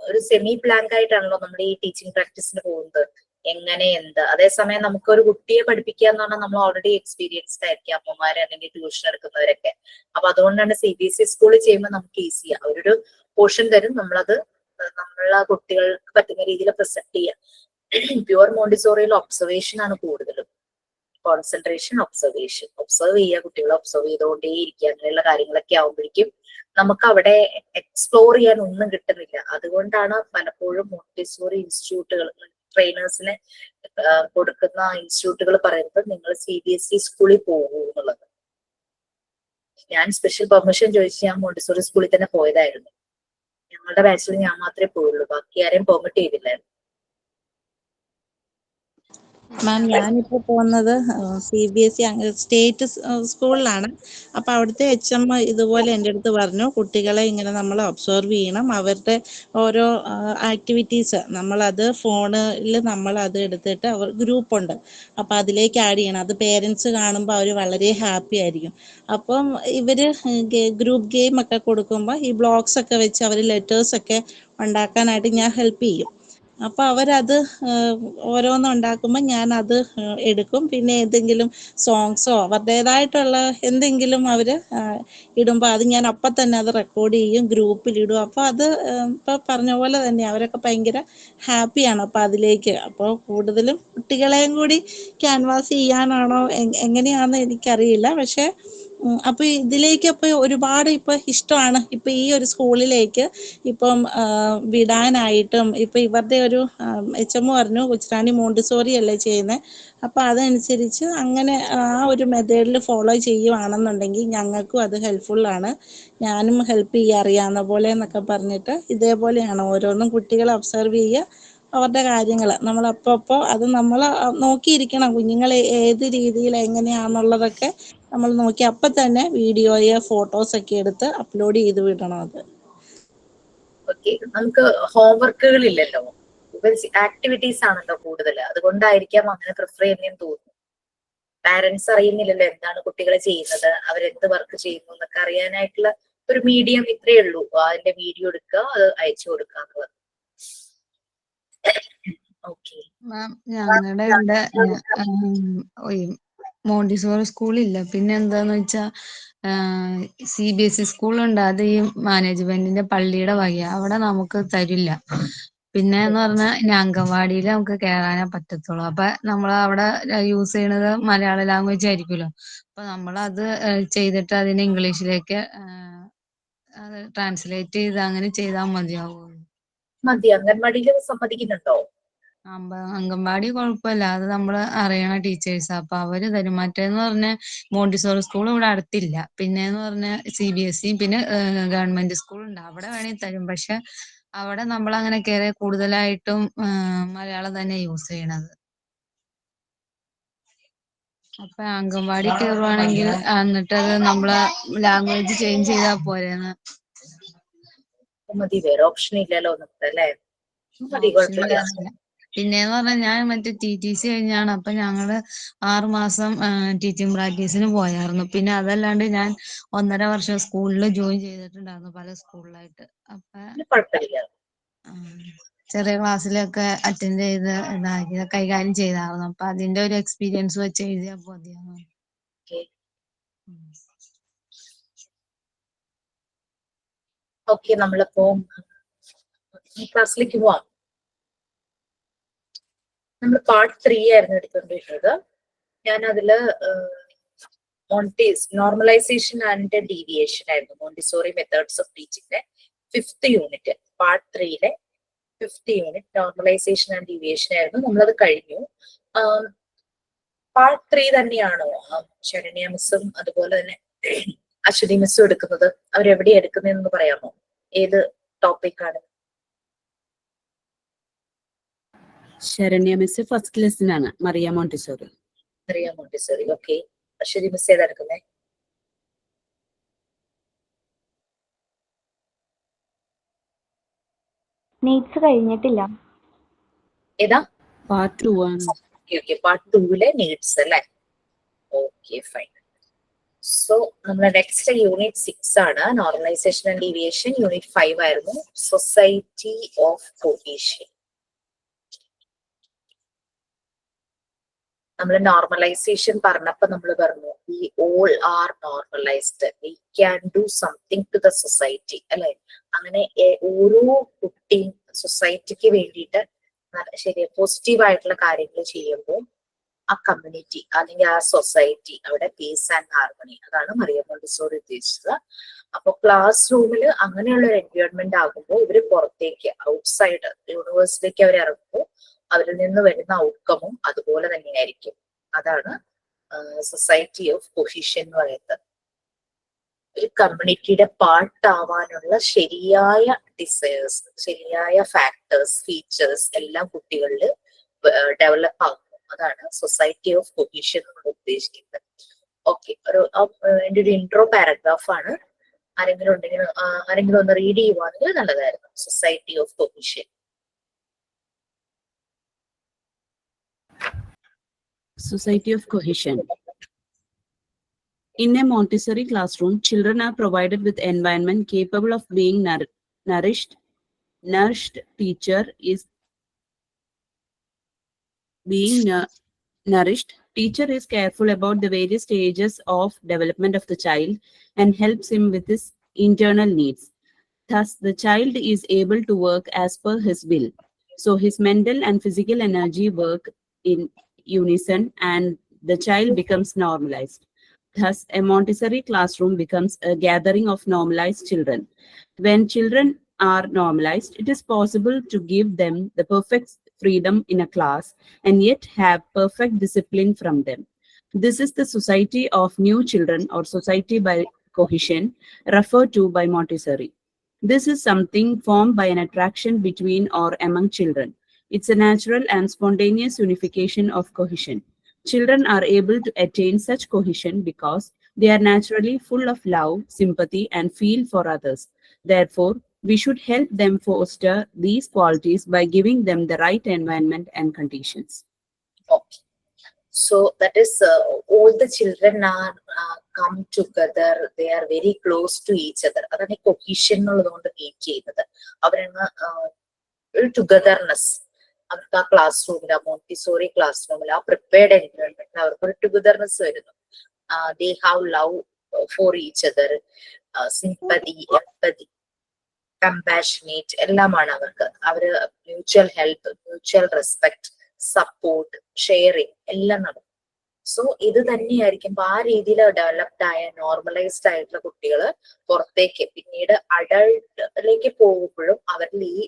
ഒരു സെമി ബ്ലാങ്ക് ആയിട്ടാണല്ലോ നമ്മൾ ഈ ടീച്ചിങ് പ്രാക്ടീസിന് പോകുന്നത്. എങ്ങനെ എന്ത്, അതേസമയം നമുക്കൊരു കുട്ടിയെ പഠിപ്പിക്കുക എന്ന് പറഞ്ഞാൽ നമ്മൾ ഓൾറെഡി എക്സ്പീരിയൻസ്ഡ് ആയിരിക്കും, അമ്മമാര് അല്ലെങ്കിൽ ട്യൂഷൻ എടുക്കുന്നവരൊക്കെ. അപ്പൊ അതുകൊണ്ടാണ് CBSE സ്കൂളിൽ ചെയ്യുമ്പോൾ നമുക്ക് ഈസിയാ. അവരൊരു പോർഷൻ തരും, നമ്മളത് നമ്മളെ കുട്ടികൾക്ക് പറ്റുന്ന രീതിയിൽ പ്രസന്റ് ചെയ്യാം. പ്യുവർ മോണ്ടിസോറിയിൽ ഒബ്സർവേഷൻ ആണ് കൂടുതലും. കോൺസെൻട്രേഷൻ, ഒബ്സർവേഷൻ, ഒബ്സർവ് ചെയ്യുക, കുട്ടികളെ ഒബ്സർവ് ചെയ്തുകൊണ്ടേ ഇരിക്കുക, അങ്ങനെയുള്ള കാര്യങ്ങളൊക്കെ ആവുമ്പോഴേക്കും നമുക്ക് അവിടെ എക്സ്പ്ലോർ ചെയ്യാൻ ഒന്നും കിട്ടുന്നില്ല. അതുകൊണ്ടാണ് പലപ്പോഴും മോണ്ടിസോറി ഇൻസ്റ്റിറ്റ്യൂട്ടുകൾ ട്രെയിനേഴ്സിന് കൊടുക്കുന്ന ഇൻസ്റ്റിറ്റ്യൂട്ടുകൾ പറയുന്നത് നിങ്ങൾ CBSE സ്കൂളിൽ പോകൂ എന്നുള്ളത്. ഞാൻ സ്പെഷ്യൽ പെർമിഷൻ ചോദിച്ച് ഞാൻ മോണ്ടിസോറി സ്കൂളിൽ തന്നെ പോയതായിരുന്നു. ഞങ്ങളുടെ ബാച്ചിൽ ഞാൻ മാത്രമേ പോയുള്ളൂ, ബാക്കി ആരെയും പെർമിറ്റ് ചെയ്തില്ലായിരുന്നു. മാം, ഞാനിപ്പോൾ പോകുന്നത് CBSE സ്റ്റേറ്റ് സ്കൂളിലാണ്. അപ്പം അവിടുത്തെ HM ഇതുപോലെ എൻ്റെ അടുത്ത് പറഞ്ഞു, കുട്ടികളെ ഇങ്ങനെ നമ്മൾ ഒബ്സർവ് ചെയ്യണം, അവരുടെ ഓരോ ആക്ടിവിറ്റീസ് നമ്മളത് ഫോണിൽ നമ്മളത് എടുത്തിട്ട് അവർ ഗ്രൂപ്പുണ്ട്, അപ്പം അതിലേക്ക് ആഡ് ചെയ്യണം. അത് പേരൻസ് കാണുമ്പോൾ അവർ വളരെ ഹാപ്പി ആയിരിക്കും. അപ്പം ഇവർ ഗ്രൂപ്പ് ഗെയിം ഒക്കെ കൊടുക്കുമ്പോൾ ഈ ബ്ലോഗ്സ് ഒക്കെ വെച്ച് അവർ ലെറ്റേഴ്സൊക്കെ ഉണ്ടാക്കാനായിട്ട് ഞാൻ ഹെൽപ്പ് ചെയ്യും. അപ്പോൾ അവരത് ഓരോന്നും ഉണ്ടാക്കുമ്പോൾ ഞാനത് എടുക്കും. പിന്നെ ഏതെങ്കിലും സോങ്സോ അവരുടേതായിട്ടുള്ള എന്തെങ്കിലും അവർ ഇടുമ്പോൾ അത് ഞാൻ അപ്പം തന്നെ അത് റെക്കോർഡ് ചെയ്യും, ഗ്രൂപ്പിലിടും. അപ്പോൾ അത് ഇപ്പോൾ പറഞ്ഞ പോലെ തന്നെ അവരൊക്കെ ഭയങ്കര ഹാപ്പിയാണ്. അപ്പോൾ അതിലേക്ക് അപ്പോൾ കൂടുതലും കുട്ടികളെയും കൂടി ക്യാൻവാസ് ചെയ്യാനാണോ എങ്ങനെയാണെന്ന് എനിക്കറിയില്ല. പക്ഷേ അപ്പോൾ ഇതിലേക്ക് ഇപ്പോൾ ഒരുപാട് ഇപ്പോൾ ഇഷ്ടമാണ്. ഇപ്പോൾ ഈ ഒരു സ്കൂളിലേക്ക് ഇപ്പം വിടാനായിട്ടും ഇപ്പം ഇവരുടെ ഒരു HM പറഞ്ഞു കൊച്ചുറാണി മോണ്ടിസോറി അല്ലേ ചെയ്യുന്നത്, അപ്പോൾ അതനുസരിച്ച് അങ്ങനെ ആ ഒരു മെത്തേഡിൽ ഫോളോ ചെയ്യുവാണെന്നുണ്ടെങ്കിൽ ഞങ്ങൾക്കും അത് ഹെൽപ്ഫുള്ളാണ്, ഞാനും ഹെൽപ്പ് ചെയ്യുക അറിയാവുന്ന പോലെ എന്നൊക്കെ പറഞ്ഞിട്ട്. ഇതേപോലെയാണ് ഓരോന്നും കുട്ടികളെ ഒബ്സർവ് ചെയ്യുക, അവരുടെ കാര്യങ്ങൾ നമ്മൾ അപ്പോൾ അത് നമ്മൾ നോക്കിയിരിക്കണം. കുഞ്ഞുങ്ങൾ ഏത് രീതിയിൽ എങ്ങനെയാണെന്നുള്ളതൊക്കെ നമ്മൾ നോക്കി അപ്പം തന്നെ വീഡിയോയോ ഫോട്ടോസൊക്കെ എടുത്ത് അപ്ലോഡ് ചെയ്ത് വിടണം. അത് നമുക്ക് ഹോംവർക്കുകൾ ഇല്ലല്ലോ, ആക്ടിവിറ്റീസ് ആണല്ലോ കൂടുതൽ, അതുകൊണ്ടായിരിക്കാം അങ്ങനെ പ്രിഫർ ചെയ്യുന്നതെന്ന് തോന്നുന്നു. പാരന്റ്സ് അറിയുന്നില്ലല്ലോ എന്താണ് കുട്ടികൾ ചെയ്യുന്നത്, അവരെന്ത് വർക്ക് ചെയ്യുന്നു എന്നൊക്കെ അറിയാനായിട്ടുള്ള ഒരു മീഡിയം ഇത്രയേ ഉള്ളൂ. അതിന്റെ വീഡിയോ എടുക്കുക, അത് അയച്ചു കൊടുക്കുക എന്നുള്ളത്. ഓക്കെ മാം, ഞങ്ങളുടെ ഇവിടെ മോണ്ടിസോറി സ്കൂളില്ല. പിന്നെ എന്താന്ന് വെച്ചാ CBSE സ്കൂളുണ്ട്. അത് ഈ മാനേജ്മെന്റിന്റെ പള്ളിയുടെ വകയാ. അവിടെ നമുക്ക് തരില്ല. പിന്നെ എന്ന് പറഞ്ഞാൽ ഇനി അംഗൻവാടിയിൽ നമുക്ക് കയറാനേ പറ്റത്തുള്ളൂ. അപ്പൊ നമ്മൾ അവിടെ യൂസ് ചെയ്യണത് മലയാള ലാംഗ്വേജ് ആയിരിക്കുമല്ലോ. അപ്പൊ നമ്മളത് ചെയ്തിട്ട് അതിനെ ഇംഗ്ലീഷിലേക്ക് അത് ട്രാൻസ്ലേറ്റ് ചെയ്ത് അങ്ങനെ ചെയ്താൽ മതിയാവും. മതി. അംഗൻവാടിയിൽ സമ്മതിക്കുന്നുണ്ടോ? അംഗൻവാടി കുഴപ്പമില്ല, അത് നമ്മൾ അറിയണ ടീച്ചേഴ്സ്. അപ്പൊ അവര് തരും. മറ്റേന്ന് പറഞ്ഞ മോണ്ടിസോറി സ്കൂൾ ഇവിടെ അടുത്തില്ല. പിന്നെന്ന് പറഞ്ഞ CBSE പിന്നെ ഗവൺമെന്റ് സ്കൂൾ ഉണ്ട്, അവിടെ വേണമെങ്കിൽ തരും. പക്ഷെ അവിടെ നമ്മൾ അങ്ങനെ കയറി കൂടുതലായിട്ടും മലയാളം തന്നെ യൂസ് ചെയ്യണത്. അപ്പൊ അംഗൻവാടി കയറുവാണെങ്കിൽ എന്നിട്ട് അത് നമ്മളെ ലാംഗ്വേജ് ചേഞ്ച് ചെയ്താൽ പോരെന്ന്. മതി, വേറെ ഓപ്ഷൻ ഇല്ലല്ലോ നമുക്ക്, അല്ലേ? മതി, കുഴപ്പമില്ല. പിന്നെന്ന് പറഞ്ഞാൽ ഞാൻ മറ്റേ TTC കഴിഞ്ഞാണ്. അപ്പൊ ഞങ്ങള് 6 മാസം ടീച്ചിങ് പ്രാക്ടീസിന് പോയായിരുന്നു. പിന്നെ അതല്ലാണ്ട് ഞാൻ 1.5 വർഷം സ്കൂളിൽ ജോയിൻ ചെയ്തിട്ടുണ്ടായിരുന്നു, പല സ്കൂളിലായിട്ട്. അപ്പൊ കുഴപ്പമില്ല. ചെറിയ ക്ലാസ്സിലൊക്കെ അറ്റൻഡ് ചെയ്ത് ഇതാക്കി കൈകാര്യം ചെയ്തായിരുന്നു. അപ്പൊ അതിന്റെ ഒരു എക്സ്പീരിയൻസ് വെച്ച് എഴുതിയാൽ മതിയായിരുന്നു. ഓക്കെ, നമ്മളിപ്പോ ക്ലാസ്സിലേക്ക് പോവാം. നമ്മൾ പാർട്ട് 3 ആയിരുന്നു എടുത്തുകൊണ്ടിരുന്നത്. ഞാൻ അതില് നോർമലൈസേഷൻ ആൻഡ് ഡീവിയേഷൻ ആയിരുന്നു, മോണ്ടിസോറി മെത്തേഡ്സ് ഓഫ് ടീച്ചിങ്ങിന്റെ 5th യൂണിറ്റ്, പാർട്ട് 3യിലെ 5th unit normalisation and deviation ആയിരുന്നു. നമ്മളത് കഴിഞ്ഞു. പാർട്ട് 3 തന്നെയാണോ ശരണ്യ മിസ്സും അതുപോലെ തന്നെ അശ്വതി മിസ്സും എടുക്കുന്നത്? അവരെവിടെയാ എടുക്കുന്നതെന്ന് പറയാമോ? ഏത് ടോപ്പിക്കാണ്? ശരണ്യ മിസ് ഫസ്റ്റ് ലെസൺ ആണ്, Maria Montessori. Maria Montessori, okay. Aswathi miss ഏതാ എടുക്കുന്നത്? നീഡ്സ് കഴിഞ്ഞിട്ടില്ല. ഏതാ? പാർട്ട് 2 ആണ്. ഓക്കെ, പാർട്ട് 2ലെ നീഡ്സ് അല്ലേ? Okay, fine. സോ നമ്മുടെ നെക്സ്റ്റ് യൂണിറ്റ് 6 ആണ്, നോർമലൈസേഷൻ ആൻഡ് ഡീവിയേഷൻ. യൂണിറ്റ് 5 ആയിരുന്നു, സൊസൈറ്റി ഓഫ് കൊഹീഷൻ. നമ്മൾ നോർമലൈസേഷൻ പറഞ്ഞപ്പോ നമ്മൾ പറഞ്ഞു we all are normalized, we can do something to the society, അല്ലെ? അങ്ങനെ ഓരോ കുട്ടിയും സൊസൈറ്റിക്ക് വേണ്ടിയിട്ട് ശരി പോസിറ്റീവ് ആയിട്ടുള്ള കാര്യങ്ങൾ ചെയ്യുമ്പോൾ ആ കമ്മ്യൂണിറ്റി അല്ലെങ്കിൽ ആ സൊസൈറ്റി അവിടെ പീസ് ആൻഡ് ഹാർമണി, അതാണ് മറിയ മോണ്ടിസോറി ഉദ്ദേശിച്ചത്. അപ്പൊ ക്ലാസ് റൂമിൽ അങ്ങനെയുള്ള ഒരു എൻവയോൺമെന്റ് ആകുമ്പോൾ ഇവര് പുറത്തേക്ക് ഔട്ട്സൈഡ് യൂണിവേഴ്സിലേക്ക് അവർ ഇറങ്ങുമ്പോൾ അവരിൽ നിന്ന് വരുന്ന ഔട്ട്കമും അതുപോലെ തന്നെയായിരിക്കും. അതാണ് സൊസൈറ്റി ഓഫ് കൊഹീഷൻ എന്ന് പറയുന്നത്. ഒരു കമ്മ്യൂണിറ്റിയുടെ പാർട്ട് ആവാനുള്ള ശരിയായ ഡിസയേഴ്സ്, ശരിയായ ഫാക്ടേഴ്സ്, ഫീച്ചേഴ്സ് എല്ലാം കുട്ടികളിൽ ഡെവലപ്പ് ആകും. അതാണ് സൊസൈറ്റി ഓഫ് കൊഹീഷൻ കൊണ്ട് ഉദ്ദേശിക്കുന്നത്. ഓക്കെ, എൻ്റെ ഒരു ഇൻട്രോ പാരഗ്രാഫ് ആണ്. ആരെങ്കിലും ഒന്ന് റീഡ് ചെയ്യുവാണെങ്കിൽ നല്ലതായിരുന്നു. Society of cohesion. Society of Cohesion. In a Montessori classroom, children are provided with environment capable of being nourished. Teacher is being nourished. Teacher is careful about the various stages of development of the child and helps him with his internal needs. Thus, the child is able to work as per his will. So his mental and physical energy work in unison and the child becomes normalized. Thus, a Montessori classroom becomes a gathering of normalized children. When children are normalized, it is possible to give them the perfect freedom in a class and yet have perfect discipline from them. This is the society of new children or society by cohesion referred to by Montessori. This is something formed by an attraction between or among children. It's a natural and spontaneous unification of cohesion. Children are able to attain such cohesion because they are naturally full of love, sympathy, and feel for others. Therefore, We should help them foster these qualities by giving them the right environment and conditions. Okay. So that is all the children are come together. They are very close to each other. അതാണ് കൊഹീഷൻ എന്നുള്ളതുകൊണ്ട് മീൻ ചെയ്യുന്നത്. അവരങ്ങ് ഒരു ടുഗദർനെസ് അവർക്ക് ആ ക്ലാസ് റൂമിൽ, ആ മോണ്ടിസോറി ക്ലാസ് റൂമിൽ, ആ പ്രിപ്പയർഡ് എൻവയോൺമെന്റിൽ അവർക്ക് ഒരു ടുഗദർനെസ് വരുന്നു. They have love for each other, sympathy, empathy, compassionate എല്ലാമാണ് അവർക്ക്. അവര് mutual help, mutual respect, support, sharing എല്ലാം നടക്കും. സോ ഇത് തന്നെയായിരിക്കും ആ രീതിയിൽ ഡെവലപ്ഡ് ആയ നോർമലൈസ്ഡ് ആയിട്ടുള്ള കുട്ടികള് പുറത്തേക്ക് പിന്നീട് അഡൾട്ടിലേക്ക് പോകുമ്പോഴും അവരിൽ ഈ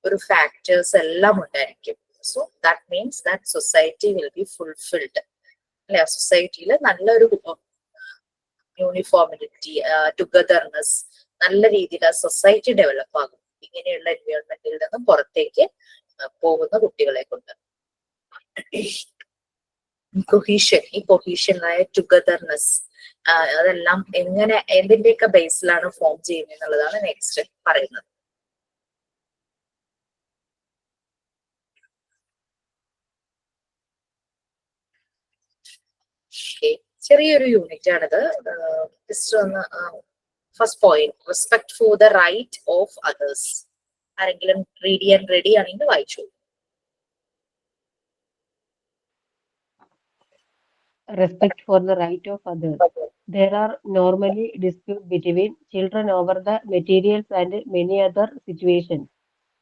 ഒരു ഫാക്ടേഴ്സ് എല്ലാം ഉണ്ടായിരിക്കും. So that means that society will be fulfilled. അല്ലെ, സൊസൈറ്റിയിൽ നല്ലൊരു യൂണിഫോമിലിറ്റി, ടുഗദർനെസ്, നല്ല രീതിയിൽ ആ സൊസൈറ്റി ഡെവലപ്പ് ആകും ഇങ്ങനെയുള്ള എൻവയോൺമെന്റിൽ നിന്ന് പുറത്തേക്ക് പോകുന്ന കുട്ടികളെ കൊണ്ട്. കൊഹീഷൻ, ഈ കൊഹീഷനായ ടുഗദർനെസ് അതെല്ലാം എങ്ങനെ എന്തിന്റെയൊക്കെ ബേസിലാണ് ഫോം ചെയ്യുന്നത് എന്നുള്ളതാണ് നെക്സ്റ്റ് പറയുന്നത്. ചെറിയൊരു യൂണിറ്റ് ആണിത്. ജസ്റ്റ് ഒന്ന് first point, respect for the right of others. ആരെങ്കിലും റീഡ് ചെയ്യാൻ റെഡി ആണെങ്കിൽ വായിച്ചു. Respect for the right of others. There are normally disputes between children over the materials and many other situations.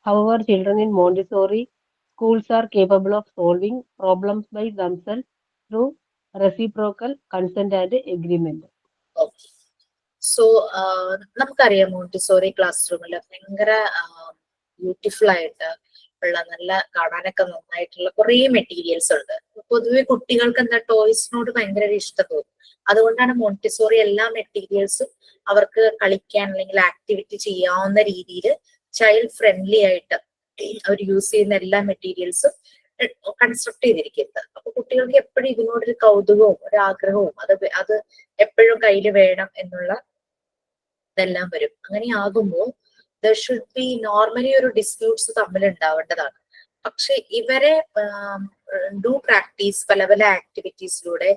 However, children in Montessori schools are capable of solving problems by themselves through reciprocal consent and agreement. So നമുക്കറിയാം മോണ്ടിസോറി ക്ലാസ് റൂമിൽ ഭയങ്കര ബ്യൂട്ടിഫുൾ ആയിട്ട് ഉള്ള നല്ല കാണാനൊക്കെ നന്നായിട്ടുള്ള കുറെ മെറ്റീരിയൽസ് ഉണ്ട്. പൊതുവെ കുട്ടികൾക്ക് എന്താ ടോയ്സിനോട് ഭയങ്കര ഇഷ്ടം തോന്നും. അതുകൊണ്ടാണ് മോണ്ടിസോറി എല്ലാ മെറ്റീരിയൽസും അവർക്ക് കളിക്കാൻ അല്ലെങ്കിൽ ആക്ടിവിറ്റി ചെയ്യാവുന്ന രീതിയിൽ ചൈൽഡ് ഫ്രണ്ട്ലി ആയിട്ട് അവർ യൂസ് ചെയ്യുന്ന എല്ലാ മെറ്റീരിയൽസും കൺസ്ട്രക്ട് ചെയ്തിരിക്കുന്നത്. അപ്പൊ കുട്ടികൾക്ക് എപ്പോഴും ഇതിനോടൊരു കൗതുകവും ഒരു ആഗ്രഹവും അത് എപ്പോഴും കയ്യിൽ വേണം എന്നുള്ള ഇതെല്ലാം വരും. അങ്ങനെ ആകുമ്പോൾ there should be നോർമലി ഒരു ഡിസ്പ്യൂട്ട്സ് തമ്മിൽ ഉണ്ടാവേണ്ടതാണ്. പക്ഷെ ഇവരെ ഡു പ്രാക്ടീസ് പല പല ആക്ടിവിറ്റീസിലൂടെ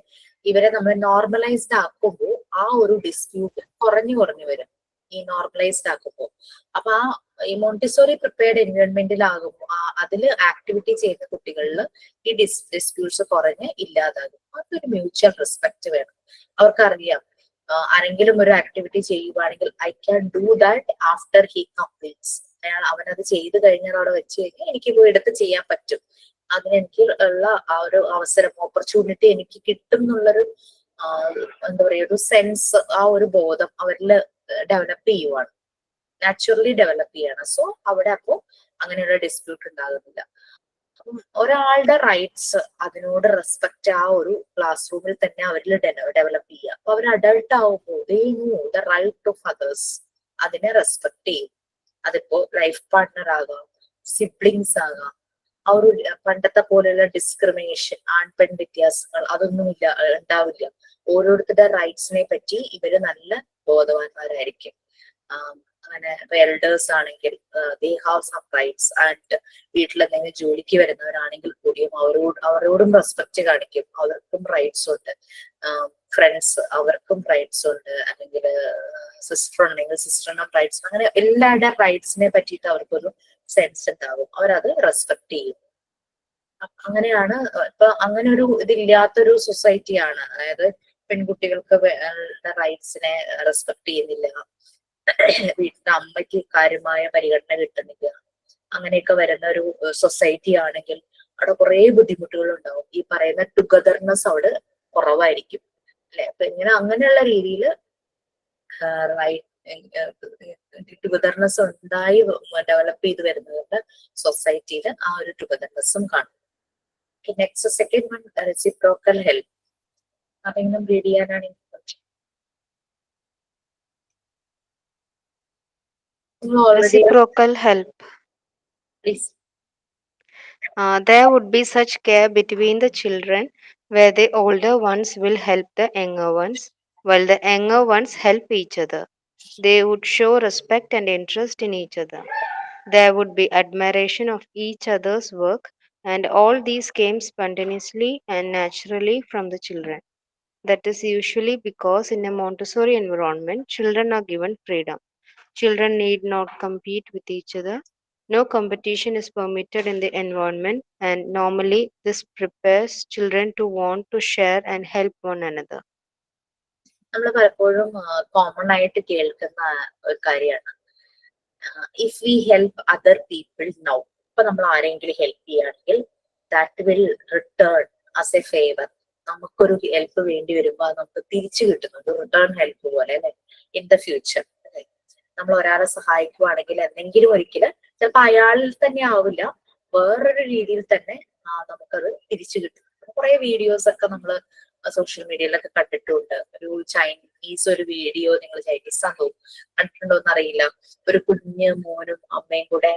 ഇവരെ നമ്മൾ നോർമലൈസ്ഡ് ആക്കുമ്പോൾ ആ ഒരു ഡിസ്പ്യൂട്ട് കുറഞ്ഞു വരും ഈ നോർമലൈസ്ഡ് ആക്കുമ്പോൾ. അപ്പൊ ഈ മോണ്ടിസോറി പ്രിപ്പയർഡ് എൻവയോൺമെന്റിലാകുമ്പോൾ അതിൽ ആക്ടിവിറ്റി ചെയ്യുന്ന കുട്ടികളിൽ ഈ ഡിസ്പ്യൂട്ട്സ് കുറഞ്ഞ് ഇല്ലാതാകും. അതൊരു മ്യൂച്വൽ റെസ്പെക്ട് വേണം. അവർക്കറിയാം ആരെങ്കിലും ഒരു ആക്ടിവിറ്റി ചെയ്യുവാണെങ്കിൽ I can do that after he completes. അവനത് ചെയ്ത് കഴിഞ്ഞാൽ അവിടെ വെച്ച് കഴിഞ്ഞാൽ എനിക്ക് പോയി എടുത്ത് ചെയ്യാൻ പറ്റും. അതിനെനിക്ക് ഉള്ള ആ ഒരു അവസരം, ഓപ്പർച്യൂണിറ്റി എനിക്ക് കിട്ടും എന്നുള്ളൊരു എന്താ പറയുക ഒരു സെൻസ്, ആ ഒരു ബോധം അവരിൽ ഡെവലപ്പ് ചെയ്യുവാണ്, നാച്ചുറലി ഡെവലപ്പ് ചെയ്യാണ്. സോ അവിടെ അപ്പോ അങ്ങനെയുള്ള ഡിസ്പ്യൂട്ട് ഉണ്ടാകുന്നില്ല. ഒരാളുടെ റൈറ്റ്സ് അതിനോട് റെസ്പെക്ട് ആ ഒരു ക്ലാസ് റൂമിൽ തന്നെ അവരിൽ ഡെവലപ്പ് ചെയ്യുക. അപ്പൊ അവർ അഡൾട്ട് ആവുമ്പോൾ they know the right of others, അതിനെ റെസ്പെക്ട് ചെയ്യും. അതിപ്പോ ലൈഫ് പാർട്ട്ണർ ആകാം, സിബ്ലിങ്സ് ആകാം. ആ ഒരു പണ്ടത്തെ പോലെയുള്ള ഡിസ്ക്രിമിനേഷൻ, ആൺപെൺ വ്യത്യാസങ്ങൾ അതൊന്നും ഉണ്ടാവില്ല. ഓരോരുത്തരുടെ റൈറ്റ്സിനെ പറ്റി ഇവര് നല്ല ബോധവാന്മാരായിരിക്കും. അങ്ങനെ എൽഡേഴ്സ് ആണെങ്കിൽ they have some rights. And വീട്ടിൽ എന്തെങ്കിലും ജോലിക്ക് വരുന്നവരാണെങ്കിൽ കൂടിയും അവരോടും റെസ്പെക്ട് കാണിക്കും. അവർക്കും റൈറ്റ്സ് ഉണ്ട്. ഫ്രണ്ട്സ് അവർക്കും റൈറ്റ്സ് ഉണ്ട്. അല്ലെങ്കിൽ സിസ്റ്റർ ഉണ്ടെങ്കിൽ സിസ്റ്ററിനും റൈറ്റ്സ്. അങ്ങനെ എല്ലാവരുടെ റൈറ്റ്സിനെ പറ്റിയിട്ട് അവർക്കൊരു സെൻസ് ഉണ്ടാവും. അവരത് റെസ്പെക്ട് ചെയ്യും. അങ്ങനെയാണ് ഇപ്പൊ അങ്ങനെ ഒരു ഇതില്ലാത്തൊരു സൊസൈറ്റിയാണ്. അതായത് പെൺകുട്ടികൾക്ക് റൈറ്റ്സിനെ റെസ്പെക്ട് ചെയ്യുന്നില്ല, വീട്ടിലെ അമ്മയ്ക്ക് കാര്യമായ പരിഗണന കിട്ടുന്നില്ല. അങ്ങനെയൊക്കെ വരുന്ന ഒരു സൊസൈറ്റി ആണെങ്കിൽ അവിടെ കുറെ ബുദ്ധിമുട്ടുകൾ ഉണ്ടാവും. ഈ പറയുന്ന ടുഗദർനെസ് അവിടെ കുറവായിരിക്കും അല്ലെ. അപ്പൊ ഇങ്ങനെ അങ്ങനെയുള്ള രീതിയിൽ ടുഗദർനെസ് ഉണ്ടായി ഡെവലപ്പ് ചെയ്ത് വരുന്നതുകൊണ്ട് സൊസൈറ്റിയിൽ ആ ഒരു ടുഗദർനെസ്സും കാണും. Next second one, reciprocal help. അതെങ്കിലും റീഡ് ചെയ്യാനാണെങ്കിൽ Reciprocal help. please. There would be such care between the children where the older ones will help the younger ones while the younger ones help each other. They would show respect and interest in each other. There would be admiration of each other's work, and all these came spontaneously and naturally from the children. That is usually because in a Montessori environment, children are given freedom. Children need not compete with each other. No competition is permitted in the environment, and normally this prepares children to want to share and help one another. നമ്മൾ പലപ്പോഴും കോമൺ ആയിട്ട് കേൾക്കുന്ന ഒരു കാര്യമാണ്, if we help other people now, ഇപ്പൊ നമ്മൾ ആരെങ്കിലും ഹെൽപ്പ് ചെയ്യുകയാണെങ്കിൽ that will written as A favour. നമുക്കൊരു ഹെൽപ്പ് വേണ്ടി വരുമ്പോൾ അത് നമുക്ക് തിരിച്ചു കിട്ടുന്നുണ്ട്, റിട്ടേൺ ഹെൽപ്പ് പോലെ അല്ലെ, ഇൻ ദ ഫ്യൂച്ചർ. നമ്മൾ ഒരാളെ സഹായിക്കുവാണെങ്കിൽ എന്തെങ്കിലും ഒരിക്കല് ചിലപ്പോൾ അയാളിൽ തന്നെ ആവില്ല, വേറൊരു രീതിയിൽ തന്നെ നമുക്കത് തിരിച്ചു കിട്ടും. കുറെ വീഡിയോസ് ഒക്കെ നമ്മൾ സോഷ്യൽ മീഡിയയിലൊക്കെ കണ്ടിട്ടുണ്ട്. ഒരു ചൈനീസ് ഒരു വീഡിയോ, നിങ്ങൾ ചൈനീസ് ആണോ കണ്ടിട്ടുണ്ടോ എന്നറിയില്ല, ഒരു കുഞ്ഞ് മോനും അമ്മയും കൂടെ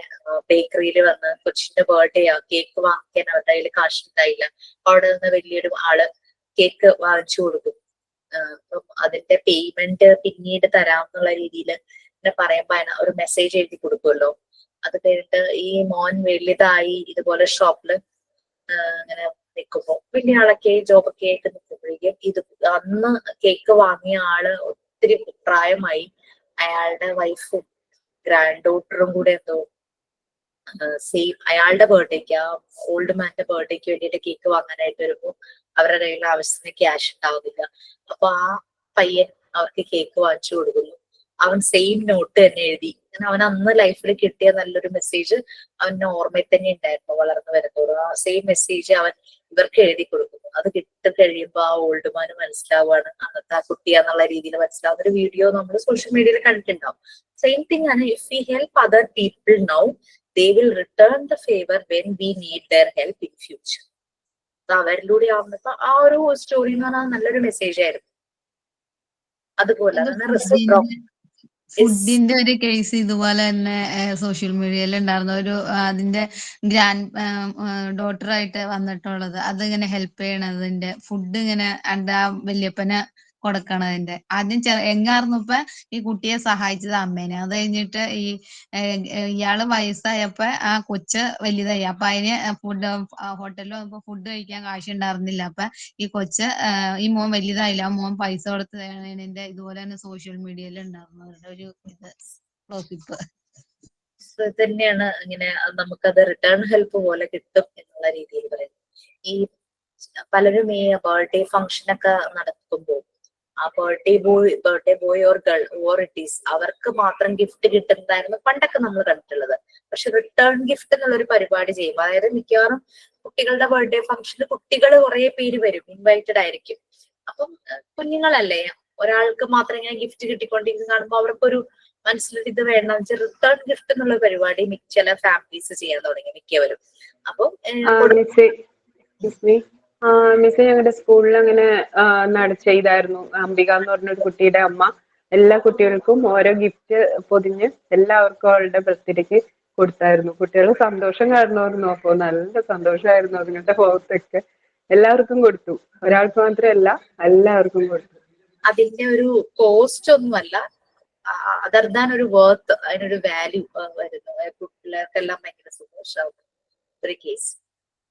ബേക്കറിയിൽ വന്ന് കൊച്ചിന്റെ ബർത്ത്ഡേ ആ കേക്ക് വാങ്ങിക്കാൻ അവരുടെ കയ്യിൽ കാശുണ്ടായില്ല. അവിടെ നിന്ന് വലിയൊരു ആള് കേക്ക് വാങ്ങിച്ചു കൊടുക്കും. അപ്പം അതിന്റെ പേയ്മെന്റ് പിന്നീട് തരാം എന്നുള്ള രീതിയിൽ പറയുമ്പോ ഒരു മെസ്സേജ് എഴുതി കൊടുക്കുമല്ലോ. അത് കഴിഞ്ഞിട്ട് ഈ മോൻ വലുതായി ഇതുപോലെ ഷോപ്പില് അങ്ങനെ നിൽക്കുമ്പോ വലിയ ആളൊക്കെ ജോബൊക്കെ ആയിട്ട് നിൽക്കുമ്പോഴേക്കും ഇത് അന്ന് കേക്ക് വാങ്ങിയ ആള് ഒത്തിരി പ്രായമായി, അയാളുടെ വൈഫും ഗ്രാൻഡ് ഡോട്ടറും കൂടെ എന്തോ സെയിം അയാളുടെ ബർത്ത്ഡേക്ക്, ആ ഓൾഡ് മാന്റെ ബർത്ത്ഡേക്ക് വേണ്ടിയിട്ട് കേക്ക് വാങ്ങാനായിട്ട് വരുമ്പോ അവരുടെ കയ്യിൽ ആവശ്യത്തിന് ക്യാഷ് ഉണ്ടാവുന്നില്ല. അപ്പൊ ആ പയ്യൻ അവർക്ക് കേക്ക് വാങ്ങിച്ചു കൊടുക്കുന്നു. അവൻ സെയിം നോട്ട് തന്നെ എഴുതി. അവൻ അന്ന് ലൈഫിൽ കിട്ടിയ നല്ലൊരു മെസ്സേജ് അവന് ഓർമ്മയിൽ തന്നെ ഉണ്ടായിരുന്നു വളർന്നു വരുന്നതോട്. ആ സെയിം മെസ്സേജ് അവൻ ഇവർക്ക് എഴുതി കൊടുക്കുന്നു. അത് കിട്ടി കഴിയുമ്പോ ആ ഓൾഡ് മാന് മനസ്സിലാവാണ് അന്നത്തെ ആ കുട്ടിയാന്നുള്ള രീതിയിൽ മനസ്സിലാവുന്ന ഒരു വീഡിയോ നമ്മൾ സോഷ്യൽ മീഡിയയിൽ കണ്ടിട്ടുണ്ടാവും. സെയിം തിങ് ആണ്, if we help other people now they will return the favor when we need their help in future. അവരിലൂടെ ആവുന്നപ്പോ ആ ഒരു സ്റ്റോറി എന്ന് പറഞ്ഞാൽ നല്ലൊരു മെസ്സേജ് ആയിരുന്നു. അതുപോലെ ഫുഡിന്റെ ഒരു കേസ് ഇതുപോലെ തന്നെ സോഷ്യൽ മീഡിയയിൽ ഉണ്ടായിരുന്ന ഒരു അതിന്റെ ഗ്രാൻഡ് ഡോട്ടറായിട്ട് വന്നിട്ടുള്ളത്, അതിങ്ങനെ ഹെൽപ്പ് ചെയ്യണതിന്റെ ഫുഡ് ഇങ്ങനെ എൻ്റെ വല്യപ്പനെ കൊടുക്കണതിന്റെ ആദ്യം എങ്ങാർന്നപ്പോ ഈ കുട്ടിയെ സഹായിച്ചത് അമ്മേനെ. അത് കഴിഞ്ഞിട്ട് ഇയാള് വയസ്സായപ്പോ ആ കൊച്ച് വലുതായി. അപ്പൊ അതിന് ഫുഡ് ഹോട്ടലിൽ വന്നപ്പോ ഫുഡ് കഴിക്കാൻ കാശുണ്ടായിരുന്നില്ല. അപ്പൊ ഈ കൊച്ച് ഈ മോൻ വലുതായില്ല, ആ മോൻ പൈസ കൊടുത്ത് തരുന്നതിന്റെ ഇതുപോലെ തന്നെ സോഷ്യൽ മീഡിയയിൽ ഉണ്ടായിരുന്നവരുടെ ഒരു ഇത് തന്നെയാണ് ഇങ്ങനെ നമുക്കത് റിട്ടേൺ ഹെൽപ്പ് പോലെ കിട്ടും എന്നുള്ള രീതിയിൽ പറയുന്നത്. ഈ പലരും ഈ ബർത്ത്ഡേ ഫംഗ്ഷൻ ഒക്കെ നടത്തുമ്പോൾ ആ birthday boy or girl or it is അവർക്ക് മാത്രം ഗിഫ്റ്റ് കിട്ടുന്നതായിരുന്നു പണ്ടൊക്കെ നമ്മൾ കണ്ടിട്ടുള്ളത്. പക്ഷെ റിട്ടേൺ ഗിഫ്റ്റ് എന്നുള്ളൊരു പരിപാടി ചെയ്യുമ്പോൾ, അതായത് മിക്കവാറും കുട്ടികളുടെ ബർത്ത്ഡേ ഫംഗ്ഷന് കുട്ടികൾ കുറെ പേര് വരും, ഇൻവൈറ്റഡ് ആയിരിക്കും. അപ്പം കുഞ്ഞുങ്ങളല്ലേ, ഒരാൾക്ക് മാത്രം ഇങ്ങനെ ഗിഫ്റ്റ് കിട്ടിക്കൊണ്ടിരിക്കുന്ന കാണുമ്പോൾ അവർക്കൊരു മനസ്സിലൊരു ഇത് വേണം വെച്ചാൽ റിട്ടേൺ ഗിഫ്റ്റ് എന്നുള്ള പരിപാടി ചില ഫാമിലീസ് ചെയ്യാൻ തുടങ്ങി മിക്കവരും. അപ്പം മിസ് ഞങ്ങളുടെ സ്കൂളിൽ അങ്ങനെ ചെയ്തായിരുന്നു. അംബിക എന്ന് പറഞ്ഞൊരു കുട്ടിയുടെ അമ്മ എല്ലാ കുട്ടികൾക്കും ഓരോ ഗിഫ്റ്റ് പൊതിഞ്ഞ് എല്ലാവർക്കും അവളുടെ ബർത്ത്ഡേക്ക് കൊടുത്തായിരുന്നു. കുട്ടികൾ സന്തോഷം കാരണമായിരുന്നു. അപ്പോൾ നല്ല സന്തോഷമായിരുന്നു അതുങ്ങളുടെ മുഖത്തൊക്കെ. എല്ലാവർക്കും കൊടുത്തു, ഒരാൾക്ക് മാത്രമല്ല എല്ലാവർക്കും കൊടുത്തു. അതിന്റെ ഒരു കോസ്റ്റ് ഒന്നുമല്ല, അതർ ദാൻ ഒരു വർത്ത്, അതിനൊരു വാല്യൂ വരുന്നു. പിള്ളേർക്കെല്ലാം ഭയങ്കര സന്തോഷമാവും ഒരു കേസ്.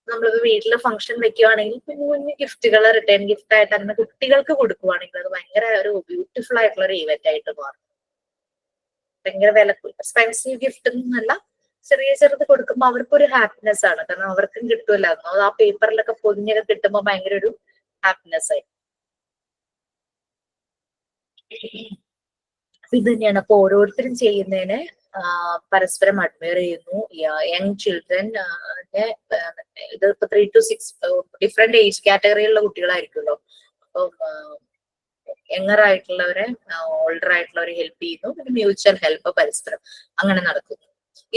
നമ്മളിപ്പോ വീട്ടില് ഫംഗ്ഷൻ വെക്കുവാണെങ്കിൽ കുഞ്ഞു കുഞ്ഞു ഗിഫ്റ്റുകൾ റിട്ടേൺ ഗിഫ്റ്റ് ആയിട്ട് അങ്ങനെ കുട്ടികൾക്ക് കൊടുക്കുവാണെങ്കിൽ അത് ഭയങ്കര ഒരു ബ്യൂട്ടിഫുൾ ആയിട്ടുള്ള ഒരു ഇവന്റ് ആയിട്ട് മാറും. ഭയങ്കര വില എക്സ്പെൻസീവ് ഗിഫ്റ്റ് ഒന്നുമല്ല, ചെറിയ ചെറുത് കൊടുക്കുമ്പോൾ അവർക്കൊരു ഹാപ്പിനെസ് ആണ്. കാരണം അവർക്കും കിട്ടുമല്ലോ, അത് ആ പേപ്പറിലൊക്കെ പൊതിഞ്ഞൊക്കെ കിട്ടുമ്പോൾ ഭയങ്കര ഒരു ഹാപ്പിനെസ് ആയി. ഇത് തന്നെയാണ് അപ്പൊ ഓരോരുത്തരും ചെയ്യുന്നതിനെ പരസ്പരം അഡ്മയർ ചെയ്യുന്നു. യങ് ചിൽഡ്രൻ ഇത് ഇപ്പൊ 3 to 6 ഡിഫറെന്റ് ഏജ് കാറ്റഗറിയിലുള്ള കുട്ടികളായിരിക്കുമല്ലോ. അപ്പം യങ്ങർ ആയിട്ടുള്ളവരെ ഓൾഡർ ആയിട്ടുള്ളവരെ ഹെൽപ്പ് ചെയ്യുന്നു. പിന്നെ മ്യൂച്വൽ ഹെൽപ്പ് പരസ്പരം അങ്ങനെ നടക്കുന്നു.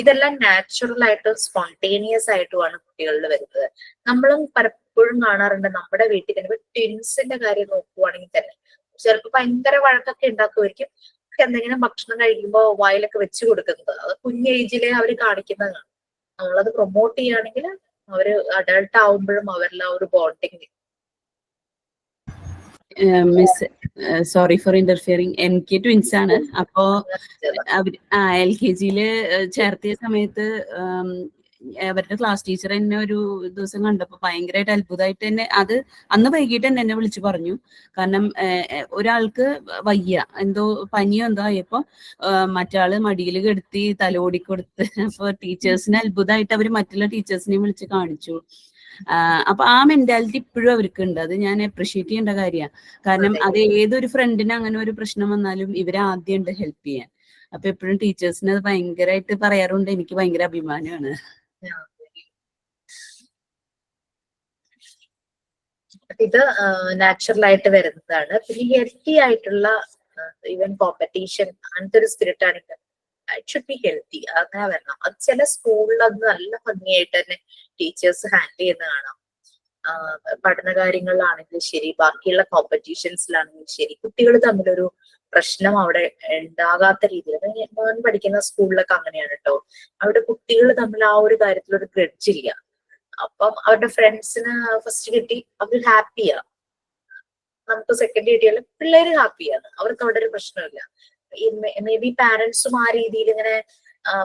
ഇതെല്ലാം നാച്ചുറൽ ആയിട്ട് സ്പോണ്ടേനിയസ് ആയിട്ടുമാണ് കുട്ടികളിൽ വരുന്നത്. നമ്മളും പലപ്പോഴും കാണാറുണ്ട് നമ്മുടെ വീട്ടിൽ തന്നെ. ട്വിൻസിന്റെ കാര്യം നോക്കുവാണെങ്കിൽ തന്നെ ചിലപ്പോൾ ഭയങ്കര വഴക്കൊക്കെ ഉണ്ടാക്കുമായിരിക്കും. എന്തെങ്കിലും ഭക്ഷണം കഴിക്കുമ്പോൾ വായിലൊക്കെ വെച്ച് കൊടുക്കുന്നത് അത് കുഞ്ഞ് ഏജിലെ അവർ കാണിക്കുന്നതാണ്. നമ്മളത് പ്രൊമോട്ട് ചെയ്യുകയാണെങ്കിൽ അവര് അഡൾട്ട് ആവുമ്പോഴും അവരെല്ലാം ഒരു ബോണ്ടിങ് മിസ് സോറി ഫോർ ഇന്റർഫിയറിങ്. എനിക്ക് ട്വിൻസ് ആണ്. അപ്പോ അവര് LKG ചേർത്തിയ സമയത്ത് അവരുടെ ക്ലാസ് ടീച്ചർ എന്നെ ഒരു ദിവസം കണ്ടപ്പോ ഭയങ്കരമായിട്ട് അത്ഭുതമായിട്ട് തന്നെ അന്ന് വൈകിട്ട് എന്നെ വിളിച്ചു പറഞ്ഞു. കാരണം ഒരാൾക്ക് വയ്യ, എന്തോ പനിയോ എന്തോ ആയപ്പോ മറ്റാള് മടിയിൽ കിടത്തി തലോടി കൊടുത്ത്. അപ്പൊ ടീച്ചേഴ്സിന് അത്ഭുതമായിട്ട് അവര് മറ്റുള്ള ടീച്ചേഴ്സിനെയും വിളിച്ച് കാണിച്ചു. അപ്പൊ ആ മെന്റാലിറ്റി ഇപ്പോഴും അവർക്ക് ഉണ്ട്. അത് ഞാൻ അപ്രിഷിയേറ്റ് ചെയ്യേണ്ട കാര്യമാണ്. കാരണം അത് ഏതൊരു ഫ്രണ്ടിന് അങ്ങനെ ഒരു പ്രശ്നം വന്നാലും ഇവരെ ആദ്യം ഉണ്ട് ഹെൽപ്പ് ചെയ്യാൻ. അപ്പൊ എപ്പോഴും ടീച്ചേഴ്സിന് അത് ഭയങ്കരമായിട്ട് പറയാറുണ്ട്. എനിക്ക് ഭയങ്കര അഭിമാനമാണ്. ഇത് നാച്ചുറൽ ആയിട്ട് വരുന്നതാണ്. പിന്നെ ഹെൽത്തി ആയിട്ടുള്ള ഈവൻ കോമ്പറ്റീഷൻ അങ്ങനത്തെ ഒരു സ്പിരിറ്റ് ആണെങ്കിൽ ഇറ്റ് ഷുഡ് ബി ഹെൽത്തി. അങ്ങനെ വരണം. അത് ചില സ്കൂളിൽ അത് നല്ല ഭംഗിയായിട്ട് തന്നെ ടീച്ചേഴ്സ് ഹാൻഡിൽ ചെയ്യുന്ന കാണാം. പഠന കാര്യങ്ങളിലാണെങ്കിലും ശരി, ബാക്കിയുള്ള കോമ്പറ്റീഷൻസിലാണെങ്കിലും ശരി, കുട്ടികൾ തമ്മിലൊരു പ്രശ്നം അവിടെ ഉണ്ടാകാത്ത രീതിയിൽ. ഞാൻ പഠിക്കുന്ന സ്കൂളിലൊക്കെ അങ്ങനെയാണ് കേട്ടോ. അവിടെ കുട്ടികൾ തമ്മിൽ ആ ഒരു കാര്യത്തിൽ ഒരു ഗ്രഡ്ജ് ഇല്ല. അപ്പം അവരുടെ ഫ്രണ്ട്സിന് ഫസ്റ്റ് കിട്ടി, അവർ ഹാപ്പിയാ. നമുക്ക് സെക്കൻഡ് കിട്ടിയാലും പിള്ളേര് ഹാപ്പിയാണ്. അവർക്ക് അവിടെ ഒരു പ്രശ്നമില്ല. മേ ബി പാരന്റ്സും ആ രീതിയിൽ ഇങ്ങനെ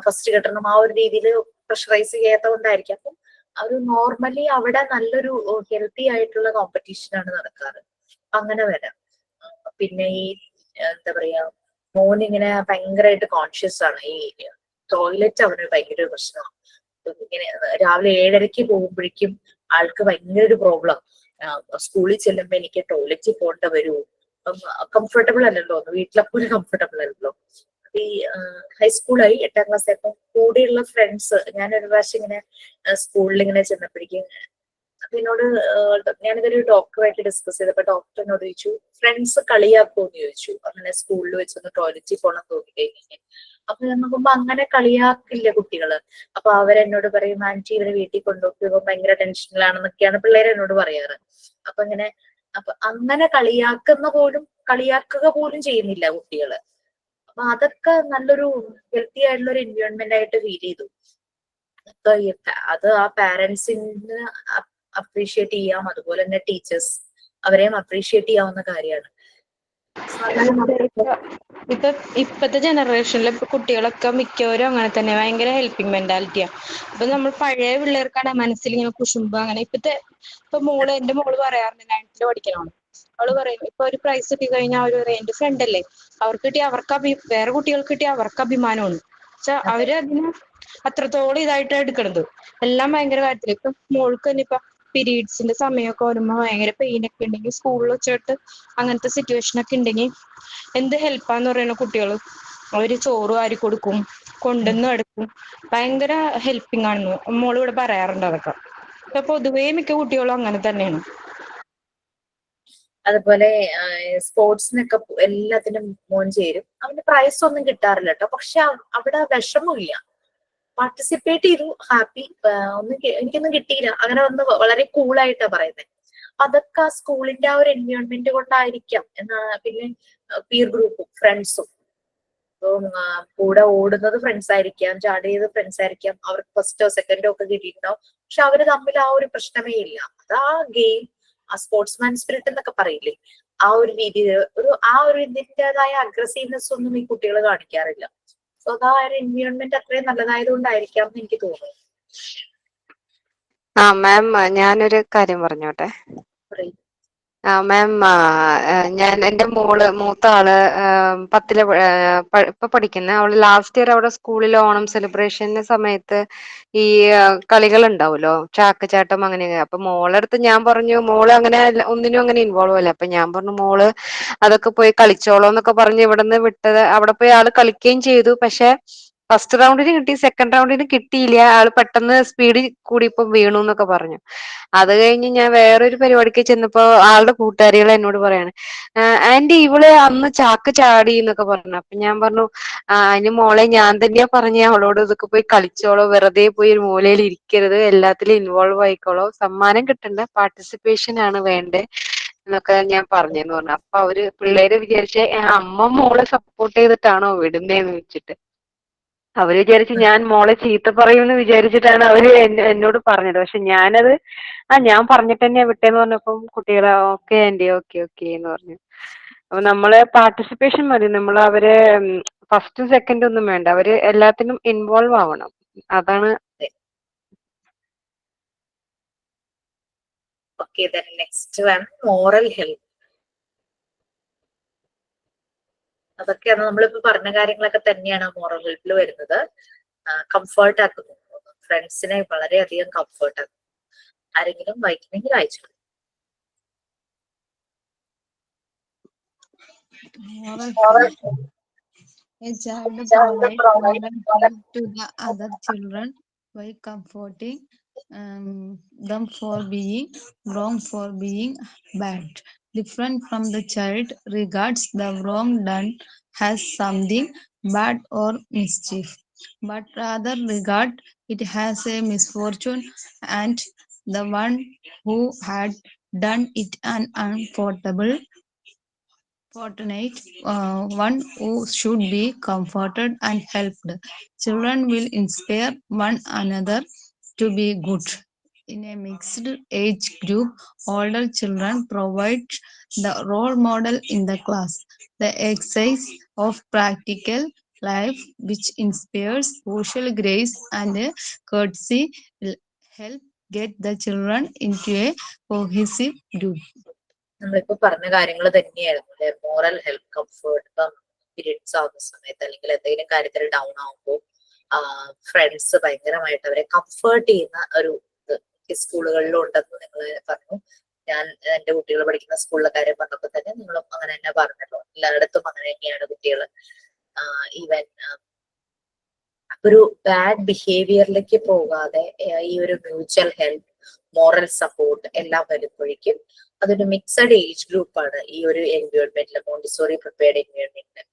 ഫസ്റ്റ് കിട്ടണം ആ ഒരു രീതിയിൽ പ്രഷറൈസ് ചെയ്യാത്തതുകൊണ്ടായിരിക്കും. അപ്പം അവർ നോർമലി അവിടെ നല്ലൊരു ഹെൽത്തി ആയിട്ടുള്ള കോമ്പറ്റീഷൻ ആണ് നടക്കാറ്. അങ്ങനെ വരാം. പിന്നെ ഈ എന്താ പറയാ, മോനിങ്ങനെ ഭയങ്കരമായിട്ട് കോൺഷ്യസ് ആണ്. ഈ ടോയ്ലറ്റ് അവന് ഭയങ്കര ഒരു പ്രശ്നമാണ്. ഇങ്ങനെ രാവിലെ 7:30 പോകുമ്പോഴേക്കും ആൾക്ക് ഭയങ്കര ഒരു പ്രോബ്ലം. സ്കൂളിൽ ചെല്ലുമ്പോ എനിക്ക് ടോയ്ലറ്റിൽ പോകേണ്ട വരുമോ? അപ്പം കംഫർട്ടബിൾ അല്ലല്ലോ, വീട്ടിലെപ്പോഴും കംഫർട്ടബിൾ അല്ലല്ലോ. ഈ ഹൈസ്കൂളായി 8ാം ക്ലാസ് ആയപ്പോ കൂടെയുള്ള ഫ്രണ്ട്സ്, ഞാനൊരു പ്രാവശ്യം ഇങ്ങനെ സ്കൂളിൽ ഇങ്ങനെ ചെന്നപ്പോഴേക്കും എന്നോട് ഞാനിതൊരു ഡോക്ടറുമായിട്ട് ഡിസ്കസ് ചെയ്തപ്പോ ഡോക്ടർ എന്നോട് ചോദിച്ചു, ഫ്രണ്ട്സ് കളിയാക്കുമെന്ന് ചോദിച്ചു, അങ്ങനെ സ്കൂളിൽ വെച്ചൊന്ന് ടോയ്ലറ്റിൽ പോകണം തോന്നി കഴിഞ്ഞാൽ. അപ്പൊ ഞാൻ നോക്കുമ്പോ അങ്ങനെ കളിയാക്കില്ല കുട്ടികള്. അപ്പൊ അവരെന്നോട് പറയും, ആന്റി ഇവരെ വീട്ടിൽ കൊണ്ടുപോകുമ്പോ ഭയങ്കര ടെൻഷനിലാണെന്നൊക്കെയാണ് പിള്ളേരെ എന്നോട് പറയാറ്. അപ്പൊ അങ്ങനെ കളിയാക്കുക പോലും ചെയ്യുന്നില്ല കുട്ടികള്. അപ്പൊ അതൊക്കെ നല്ലൊരു ഹെൽത്തി ആയിട്ടുള്ള ഒരു എൻവയോൺമെന്റ് ആയിട്ട് ഫീൽ ചെയ്തു. അത് ആ പാരന്റ്സിന് അപ്രീഷിയേറ്റ് ചെയ്യാം. അതുപോലെ തന്നെ ടീച്ചേഴ്സ് അവരെയും അപ്രീഷിയേറ്റ് ചെയ്യാവുന്ന കാര്യമാണ്. ഇപ്പത്തെ ജനറേഷനിൽ ഇപ്പൊ കുട്ടികളൊക്കെ മിക്കവരും അങ്ങനെ തന്നെ, ഭയങ്കര ഹെൽപ്പിംഗ് മെന്റാലിറ്റിയാണ്. അപ്പൊ നമ്മൾ പഴയ പിള്ളേർക്കാണ് മനസ്സിൽ ഇങ്ങനെ കുശുമ്പ്. അങ്ങനെ ഇപ്പൊ എന്റെ മോള് പറയാറുണ്ട്, 9th പഠിക്കണമാണ്. അവള് പറയും, ഇപ്പൊ ഒരു പ്രൈസ് കിട്ടി കഴിഞ്ഞാൽ അവര് പറയും എന്റെ ഫ്രണ്ട് അല്ലേ, അവർക്ക് കിട്ടിയ വേറെ കുട്ടികൾക്ക് കിട്ടിയ അവർക്ക് അഭിമാനമാണ്. പക്ഷെ അവര് അതിന് അത്രത്തോളം ഇതായിട്ട് എടുക്കണത് എല്ലാം ഭയങ്കര കാര്യത്തില്. ഇപ്പൊ മോൾക്ക് തന്നെ ഇപ്പൊ പീരീഡ്സിന്റെ സമയമൊക്കെ വരുമ്പോ ഭയങ്കര പെയിൻ ഒക്കെ ഉണ്ടെങ്കിൽ സ്കൂളിൽ വെച്ചിട്ട് അങ്ങനത്തെ സിറ്റുവേഷൻ ഒക്കെ ഉണ്ടെങ്കിൽ എന്ത് ഹെൽപ്പാന്ന് പറയുന്ന കുട്ടികള് അവര് ചോറ് വാരി കൊടുക്കും, കൊണ്ടുവന്ന് എടുക്കും. ഭയങ്കര ഹെൽപ്പിംഗ് ആണെന്ന് മോള് ഇവിടെ പറയാറുണ്ട്. അതൊക്കെ ഇപ്പൊ പൊതുവേ മിക്ക കുട്ടികളും അങ്ങനെ തന്നെയാണ്. അതുപോലെ സ്പോർട്സിനൊക്കെ എല്ലാത്തിനും മോൻ ചേരും. അവന് പ്രൈസ് ഒന്നും കിട്ടാറില്ല കേട്ടോ, പക്ഷെ അവിടെ വിഷമമില്ല. പാർട്ടിസിപ്പേറ്റ് ചെയ്തു, ഹാപ്പി. എനിക്കൊന്നും കിട്ടിയില്ല അങ്ങനെ ഒന്ന് വളരെ കൂളായിട്ടാ പറയുന്നത്. അതൊക്കെ ആ സ്കൂളിന്റെ ആ ഒരു എൻവയോൺമെന്റ് കൊണ്ടായിരിക്കാം. പിന്നെ പീർ ഗ്രൂപ്പും ഫ്രണ്ട്സും, കൂടെ ഓടുന്നത് ഫ്രണ്ട്സ് ആയിരിക്കാം, ചാടിയത് ഫ്രണ്ട്സ് ആയിരിക്കാം. അവർക്ക് ഫസ്റ്റോ സെക്കൻഡോ ഒക്കെ കിട്ടിയിട്ടുണ്ടാവും. പക്ഷെ അവര് തമ്മിൽ ആ ഒരു പ്രശ്നമേ ഇല്ല. അത് ആ ഗെയിം, ആ സ്പോർട്സ്മാൻ സ്പിരിറ്റ് എന്നൊക്കെ പറയില്ലേ, ആ ഒരു രീതിയിൽ ആ ഒരു ഇതിൻ്റെതായ അഗ്രസീവ്നെസ് ഒന്നും ഈ കുട്ടികൾ കാണിക്കാറില്ല. സോ ആ ഒരു എൻവയോൺമെന്റ് അത്രയും നല്ലതായതുകൊണ്ടായിരിക്കാം എന്ന് എനിക്ക് തോന്നുന്നു. മാം ഞാനൊരു കാര്യം പറഞ്ഞോട്ടെ. മാം, എന്റെ മൂത്ത ആള് 10ല് ഇപ്പൊ പഠിക്കുന്ന അവള് ലാസ്റ്റ് ഇയർ അവിടെ സ്കൂളിൽ ഓണം സെലിബ്രേഷന്റെ സമയത്ത് ഈ കളികൾ ഉണ്ടാവുമല്ലോ, ചാക്കച്ചാട്ടം അങ്ങനെയൊക്കെ. അപ്പൊ മോളടുത്ത് ഞാൻ പറഞ്ഞു, മോള് അങ്ങനെ ഒന്നിനും അങ്ങനെ ഇൻവോൾവ് അല്ല. അപ്പൊ ഞാൻ പറഞ്ഞു, മോള് അതൊക്കെ പോയി കളിച്ചോളോ എന്നൊക്കെ പറഞ്ഞ് ഇവിടുന്ന് വിട്ടത്. അവിടെ പോയി ആള് കളിക്കുകയും ചെയ്തു. പക്ഷെ ഫസ്റ്റ് റൗണ്ടിന് കിട്ടി, സെക്കൻഡ് റൗണ്ടിന് കിട്ടിയില്ല. ആള് പെട്ടെന്ന് സ്പീഡ് കൂടിയപ്പോ വീണു എന്നൊക്കെ പറഞ്ഞു. അത് കഴിഞ്ഞ് ഞാൻ വേറൊരു പരിപാടിക്ക് ചെന്നപ്പോ ആളുടെ കൂട്ടുകാരികൾ എന്നോട് പറയാണ്, ആന്റി ഇവള് അന്ന് ചാക്ക് ചാടി എന്നൊക്കെ പറഞ്ഞു. അപ്പൊ ഞാൻ പറഞ്ഞു, അതിന് മോളെ ഞാൻ തന്നെയാ പറഞ്ഞ അവളോട് ഇതൊക്കെ പോയി കളിച്ചോളോ, വെറുതെ പോയി ഒരു മൂലയിൽ ഇരിക്കരുത്, എല്ലാത്തിലും ഇൻവോൾവ് ആയിക്കോളോ, സമ്മാനം കിട്ടണ്ട, പാർട്ടിസിപ്പേഷൻ ആണ് വേണ്ടേ എന്നൊക്കെ ഞാൻ പറഞ്ഞെന്ന് പറഞ്ഞു. അപ്പൊ പിള്ളേര് വിചാരിച്ച അമ്മ മോളെ സപ്പോർട്ട് ചെയ്തിട്ടാണോ വിടുന്നേന്ന് വെച്ചിട്ട്. അവര് വിചാരിച്ചു ഞാൻ മോളെ ചീത്ത പറയുമെന്ന് വിചാരിച്ചിട്ടാണ് അവര് എന്നോട് പറഞ്ഞത്. പക്ഷെ ഞാനത് ഞാൻ പറഞ്ഞിട്ട് തന്നെയാ വിട്ടേന്ന് പറഞ്ഞപ്പം കുട്ടികളെ ഓക്കെ ആന്റി ഓക്കെ ഓക്കെ എന്ന് പറഞ്ഞു. അപ്പൊ നമ്മള് പാർട്ടിസിപ്പേഷൻ മതി. നമ്മൾ അവരെ ഫസ്റ്റും സെക്കൻഡും ഒന്നും വേണ്ട, അവര് എല്ലാത്തിനും ഇൻവോൾവ് ആവണം. അതാണ്. Okay, next one moral health. അതൊക്കെയാണ് നമ്മളിപ്പോ പറഞ്ഞ കാര്യങ്ങളൊക്കെ തന്നെയാണ് മോറൽ ഹെൽത്തിൽ വരുന്നത്. കംഫർട്ട് ആക്കുന്നു, ഫ്രണ്ട്സിനെ വളരെയധികം കംഫർട്ട് ആക്കുന്നു. ആരെങ്കിലും വായിക്കണമെങ്കിൽ അയച്ചു. A child provides moral help to the other children by comforting them for being wrong, for being bad. Different from the child regards the wrong done as something bad or mischief, but rather regard it as a misfortune, and the one who had done it an unfortunate one who should be comforted and helped. Children will inspire one another to be good. In a mixed age group, older children provide the role model in the class. The exercise of practical life, which inspires social grace and courtesy, will help get the children into a cohesive group. നമ്മളിപ്പോ പറഞ്ഞ കാര്യങ്ങൾ തന്നെയായിരുന്നു അല്ലെ. Moral health, comfort. ഇപ്പം പീരിയഡ്സ് ആവുന്ന സമയത്ത് അല്ലെങ്കിൽ എന്തെങ്കിലും കാര്യത്തിൽ ഡൗൺ ആവുമ്പോൾ ഫ്രണ്ട്സ് ഭയങ്കരമായിട്ട് അവരെ കംഫർട്ട് ചെയ്യുന്ന ഒരു ഇത് സ്കൂളുകളിലും ഉണ്ടെന്ന് നിങ്ങൾ പറഞ്ഞു. ഞാൻ എന്റെ കുട്ടികൾ പഠിക്കുന്ന സ്കൂളിലെ കാര്യം പറഞ്ഞപ്പോൾ തന്നെ നിങ്ങളും അങ്ങനെ തന്നെ പറഞ്ഞല്ലോ. എല്ലായിടത്തും അങ്ങനെ തന്നെയാണ് കുട്ടികൾ. ഈവൻ ഒരു ബാഡ് ബിഹേവിയറിലേക്ക് പോകാതെ ഈ ഒരു മ്യൂച്വൽ ഹെൽപ്പ്, മോറൽ സപ്പോർട്ട് എല്ലാം വരുമ്പോഴേക്കും അതൊരു മിക്സഡ് ഏജ് ഗ്രൂപ്പാണ് ഈ ഒരു എൻവയോൺമെന്റിൽ, മോണ്ടിസോറി പ്രിപ്പയർഡ് എൻവയോൺമെന്റിൽ.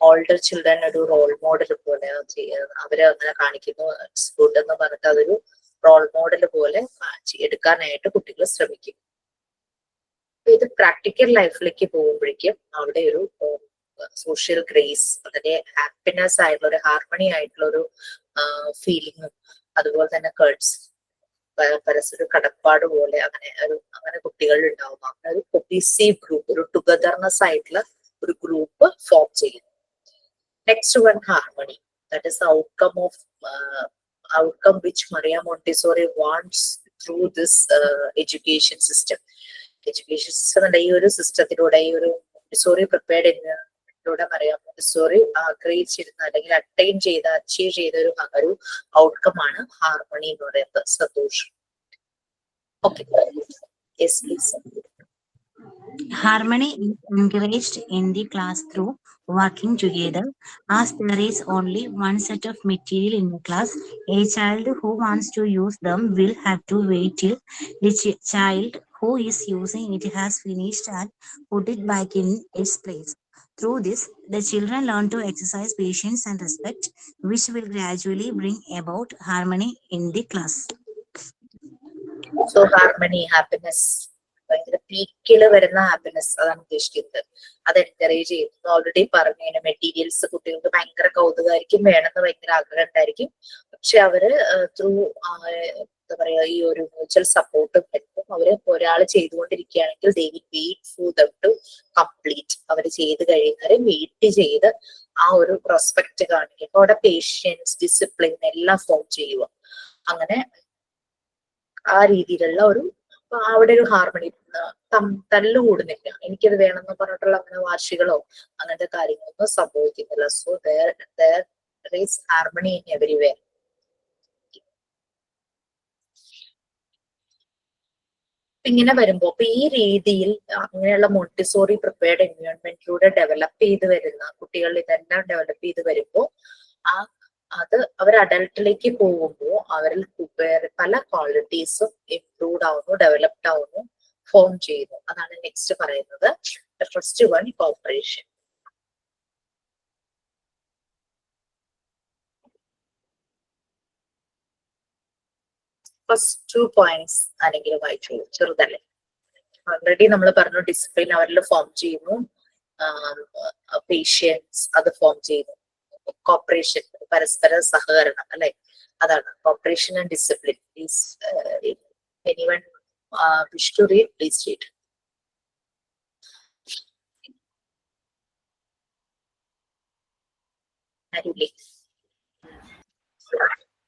ഓൾഡർ ചിൽഡ്രൻ ഒരു റോൾ മോഡൽ പോലെ അവരെ അങ്ങനെ കാണിക്കുന്നു. ഗുഡ് എന്ന് പറഞ്ഞിട്ട് അതൊരു റോൾ മോഡൽ പോലെ എടുക്കാനായിട്ട് കുട്ടികൾ ശ്രമിക്കും. ഇത് പ്രാക്ടിക്കൽ ലൈഫിലേക്ക് പോകുമ്പോഴേക്കും അവിടെ ഒരു സോഷ്യൽ ഗ്രേസ്, വളരെ ഹാപ്പിനെസ് ആയിട്ടുള്ള ഒരു ഹാർമണി ആയിട്ടുള്ള ഒരു ഫീലിങ്ങും അതുപോലെ തന്നെ കേർട്സ്, പരസ്പര കടപ്പാട് പോലെ അങ്ങനെ കുട്ടികളിൽ ഉണ്ടാവുക. അങ്ങനെ ഒരു കൊഹീസീവ് ഗ്രൂപ്പ്, ഒരു ടുഗദർനെസ് ആയിട്ടുള്ള ഒരു ഗ്രൂപ്പ് ഫോം ചെയ്യുന്നു. Next one harmony. That is outcome which Maria Montessori wants through this education system. Education system ഈ ഒരു സിസ്റ്റത്തിലൂടെ, ഈ ഒരു മോണ്ടിസോറി പ്രിപ്പയർഡ് എൻവയോൺമെന്റിലൂടെ മറിയ മോണ്ടിസോറി ആഗ്രഹിച്ചിരുന്ന അല്ലെങ്കിൽ അച്ചീവ് ചെയ്ത ഒരു ഔട്ട്കം ആണ് ഹാർമണി എന്ന് പറയുന്നത്, സന്തോഷം. Okay, yes please. Harmony is encouraged in the class through working together. As there is only one set of material in the class, a child who wants to use them will have to wait till the child who is using it has finished and put it back in its place. Through this, the children learn to exercise patience and respect, which will gradually bring about harmony in the class. So harmony, happiness, ഭയങ്കര പീക്കില് വരുന്ന ഹാപ്പിനെസ്, അതാണ് ഉദ്ദേശിക്കുന്നത്. അത് എൻകറേജ് ചെയ്യുന്നു. ഓൾറെഡി പറഞ്ഞു, മെറ്റീരിയൽസ് കുട്ടികൾക്ക് ഭയങ്കര കൗതുകമായിരിക്കും, വേണമെന്ന് ഭയങ്കര ആഗ്രഹം ഉണ്ടായിരിക്കും. പക്ഷെ അവര് ത്രൂ എന്താ പറയാ ഈ ഒരു മ്യൂച്വൽ സപ്പോർട്ടും പറ്റും. അവര് ഒരാൾ ചെയ്തുകൊണ്ടിരിക്കുകയാണെങ്കിൽ they will wait for them to complete. അവര് ചെയ്ത് കഴിയുന്നവരെ വെയിറ്റ് ചെയ്ത് ആ ഒരു റെസ്പെക്ട് കാണിക്കും. അവിടെ പേഷ്യൻസ്, ഡിസിപ്ലിൻ എല്ലാം ഫോം ചെയ്യുക. അങ്ങനെ ആ രീതിയിലുള്ള അവിടെ ഒരു ഹാർമണി, തല്ലുകൂടുന്നില്ല. എനിക്കത് വേണമെന്ന് പറഞ്ഞിട്ടുള്ള അങ്ങനെ വാശികളോ അങ്ങനത്തെ കാര്യങ്ങളൊന്നും സംഭവിക്കുന്നില്ല. So there is harmony in everywhere. ഇങ്ങനെ വരുമ്പോ ഈ രീതിയിൽ അങ്ങനെയുള്ള മോണ്ടിസോറി പ്രിപ്പയർഡ് എൻവയോൺമെന്റിലൂടെ ഡെവലപ്പ് ചെയ്ത് വരുന്ന കുട്ടികൾ ഇതെല്ലാം ഡെവലപ്പ് ചെയ്ത് വരുമ്പോ അത് അവർ അഡൽട്ടിലേക്ക് പോകുമ്പോൾ അവരിൽ പല ക്വാളിറ്റീസും ഇംപ്രൂവ്ഡ് ആവുന്നു, ഡെവലപ്ഡ് ആവുന്നു, ഫോം ചെയ്യുന്നു. അതാണ് നെക്സ്റ്റ് പറയുന്നത്. First one, corporation. First 2 points ആരെങ്കിലും വായിച്ചോളൂ, ചെറുതല്ലേ. ഓൾറെഡി നമ്മൾ പറഞ്ഞു, ഡിസിപ്ലിൻ അവരിൽ ഫോം ചെയ്യുന്നു, പേഷ്യൻസ് അത് ഫോം ചെയ്യുന്നു, കോപ്പറേഷൻ, പരസ്പര സഹകരണം അല്ലെ, അതാണ് cooperation and discipline. Please anyone wish to read, please read.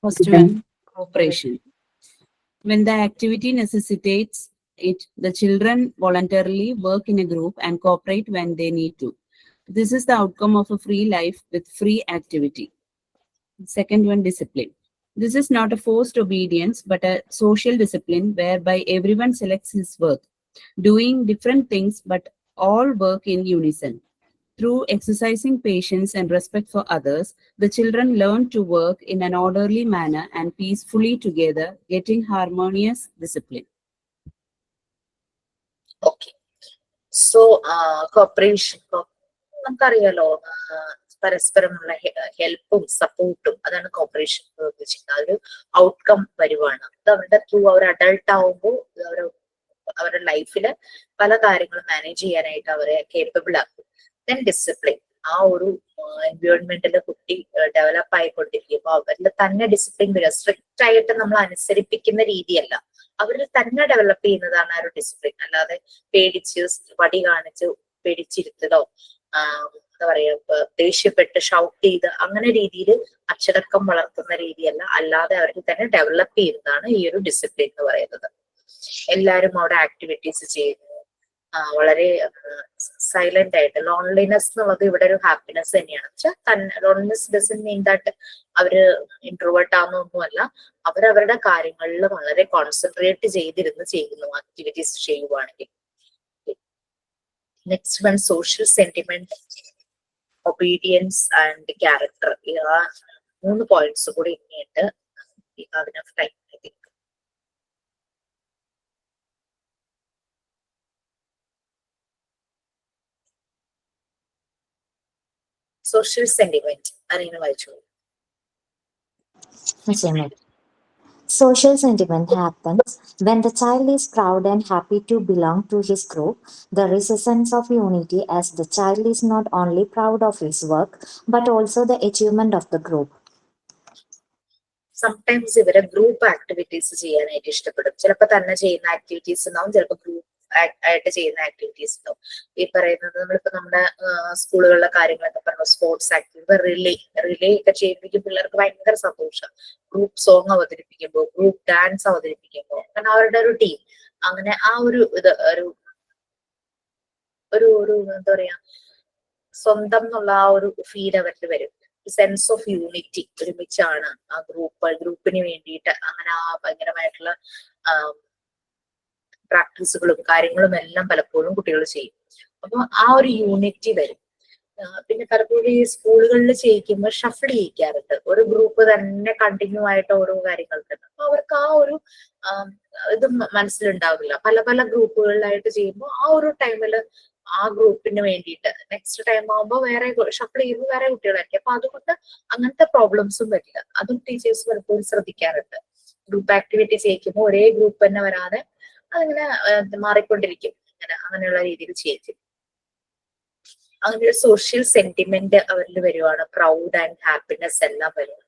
First one, cooperation. When the activity necessitates it, the children voluntarily work in a group and cooperate when they need to. This is the outcome of a free life with free activity. Second one, discipline. This is not a forced obedience, but a social discipline whereby everyone selects his work, doing different things, but all work in unison. Through exercising patience and respect for others, the children learn to work in an orderly manner and peacefully together, getting harmonious discipline. Okay. So, cooperation. നമുക്കറിയാലോ, പരസ്പരമുള്ള ഹെൽപ്പും സപ്പോർട്ടും, അതാണ് കോപ്പറേഷൻ ഉദ്ദേശിക്കുന്നത്. അതൊരു ഔട്ട്കം വരുവാണ്. അത് അവരുടെ ത്രൂ അവർ അഡൾട്ട് ആവുമ്പോൾ അവരുടെ ലൈഫില് പല കാര്യങ്ങളും മാനേജ് ചെയ്യാനായിട്ട് അവരെ കേപ്പബിൾ ആക്കും. Then discipline. ആ ഒരു എൻവയോൺമെന്റില് കുട്ടി ഡെവലപ്പ് ആയിക്കൊണ്ടിരിക്കുമ്പോൾ അവരിൽ തന്നെ ഡിസിപ്ലിൻ വരിക. സ്ട്രിക്റ്റ് ആയിട്ട് നമ്മൾ അനുസരിപ്പിക്കുന്ന രീതിയല്ല, അവരിൽ തന്നെ ഡെവലപ്പ് ചെയ്യുന്നതാണ് ആ ഒരു ഡിസിപ്ലിൻ. അല്ലാതെ പേടിച്ച് വടി കാണിച്ച് പേടിച്ചിരുത്തലോ എന്താ പറയാ ദേഷ്യപ്പെട്ട് ഷൗട്ട് ചെയ്ത് അങ്ങനെ രീതിയിൽ അച്ചടക്കം വളർത്തുന്ന രീതിയല്ല, അല്ലാതെ അവർക്ക് തന്നെ ഡെവലപ്പ് ചെയ്യുന്നതാണ് ഈ ഒരു ഡിസിപ്ലിൻ എന്ന് പറയുന്നത്. എല്ലാവരും അവിടെ ആക്ടിവിറ്റീസ് ചെയ്യുന്നു, വളരെ സൈലന്റ് ആയിട്ട്. ലോൺലിനെസ് എന്നുള്ളത് ഇവിടെ ഒരു ഹാപ്പിനെസ് തന്നെയാണ്. വെച്ചാൽ ലോൺലിനെസ് ഡസന്റ് മീൻ ദാറ്റ് അവര് ഇൻട്രോവേർട്ട് ആവുന്നൊന്നുമല്ല, അവരവരുടെ കാര്യങ്ങളിൽ വളരെ കോൺസെൻട്രേറ്റ് ചെയ്തിരുന്ന് ചെയ്യുന്നു ആക്ടിവിറ്റീസ് ചെയ്യുവാണെങ്കിൽ. Next one, social sentiment, obedience and character. ആ 3 പോയിന്റ്സ് കൂടി ഇനിയുണ്ട്. അതിനകത്ത് time I think. Social sentiment അറിയുന്ന വായിച്ചു. Social sentiment happens when the child is proud and happy to belong to his group. There is a sense of unity as the child is not only proud of his work but also the achievement of the group. Sometimes ഇവരെ ഗ്രൂപ്പ് ആക്ടിവിറ്റീസ് ചെയ്യാനായിട്ട് ഇഷ്ടപ്പെടും. ചിലപ്പോൾ തന്നെ ചെയ്യുന്ന ആക്ടിവിറ്റീസ് ഉണ്ടാവും, ചിലപ്പോൾ ഗ്രൂപ്പ് ആയിട്ട് ചെയ്യുന്ന ആക്ടിവിറ്റീസ് ഉണ്ടാവും. ഈ പറയുന്നത് നമ്മളിപ്പോ നമ്മുടെ സ്കൂളുകളിലെ കാര്യങ്ങളൊക്കെ പറഞ്ഞു, സ്പോർട്സ് ആക്ടിവിറ്റി, റിലേ ഒക്കെ ചെയ്യിപ്പിക്കും പിള്ളേർക്ക് ഭയങ്കര സന്തോഷം. ഗ്രൂപ്പ് സോങ് അവതരിപ്പിക്കുമ്പോൾ, ഗ്രൂപ്പ് ഡാൻസ് അവതരിപ്പിക്കുമ്പോൾ, കാരണം അവരുടെ ഒരു ടീം അങ്ങനെ ആ ഒരു ഇത് ഒരു എന്താ പറയാ സ്വന്തം എന്നുള്ള ആ ഒരു ഫീൽ അവരിൽ വരും. സെൻസ് ഓഫ് യൂണിറ്റി, ഒരുമിച്ചാണ് ആ ഗ്രൂപ്പിന് വേണ്ടിയിട്ട് അങ്ങനെ ആ ഭയങ്കരമായിട്ടുള്ള പ്രാക്ടീസുകളും കാര്യങ്ങളും എല്ലാം പലപ്പോഴും കുട്ടികൾ ചെയ്യും. അപ്പൊ ആ ഒരു യൂണിറ്റി വരും. പിന്നെ പലപ്പോഴും ഈ സ്കൂളുകളിൽ ചെയ്യിക്കുമ്പോൾ ഷഫിൾ ചെയ്യിക്കാറുണ്ട്. ഒരു ഗ്രൂപ്പ് തന്നെ കണ്ടിന്യൂ ആയിട്ട് ഓരോ കാര്യങ്ങൾക്ക്. അപ്പൊ അവർക്ക് ആ ഒരു ഇത് മനസ്സിലുണ്ടാവില്ല. പല പല ഗ്രൂപ്പുകളിലായിട്ട് ചെയ്യുമ്പോൾ ആ ഒരു ടൈമില് ആ ഗ്രൂപ്പിന് വേണ്ടിയിട്ട് നെക്സ്റ്റ് ടൈം ആകുമ്പോൾ വേറെ ഷഫിൾ ചെയ്യുമ്പോൾ വേറെ കുട്ടികളായിരിക്കും. അപ്പൊ അതുകൊണ്ട് അങ്ങനത്തെ പ്രോബ്ലംസും വരില്ല. അതും ടീച്ചേഴ്സ് പലപ്പോഴും ശ്രദ്ധിക്കാറുണ്ട്. ഗ്രൂപ്പ് ആക്ടിവിറ്റി ചെയ്യിക്കുമ്പോൾ ഒരേ ഗ്രൂപ്പ് തന്നെ വരാതെ അതിങ്ങനെ മാറിക്കൊണ്ടിരിക്കും. അങ്ങനെയുള്ള രീതിയിൽ ചെയ്യിക്കും. അങ്ങനെ ഒരു സോഷ്യൽ സെന്റിമെന്റ് അവരിൽ വരുവാണ്. പ്രൗഡ് ആൻഡ് ഹാപ്പിനെസ് എല്ലാം വരുവാണ്.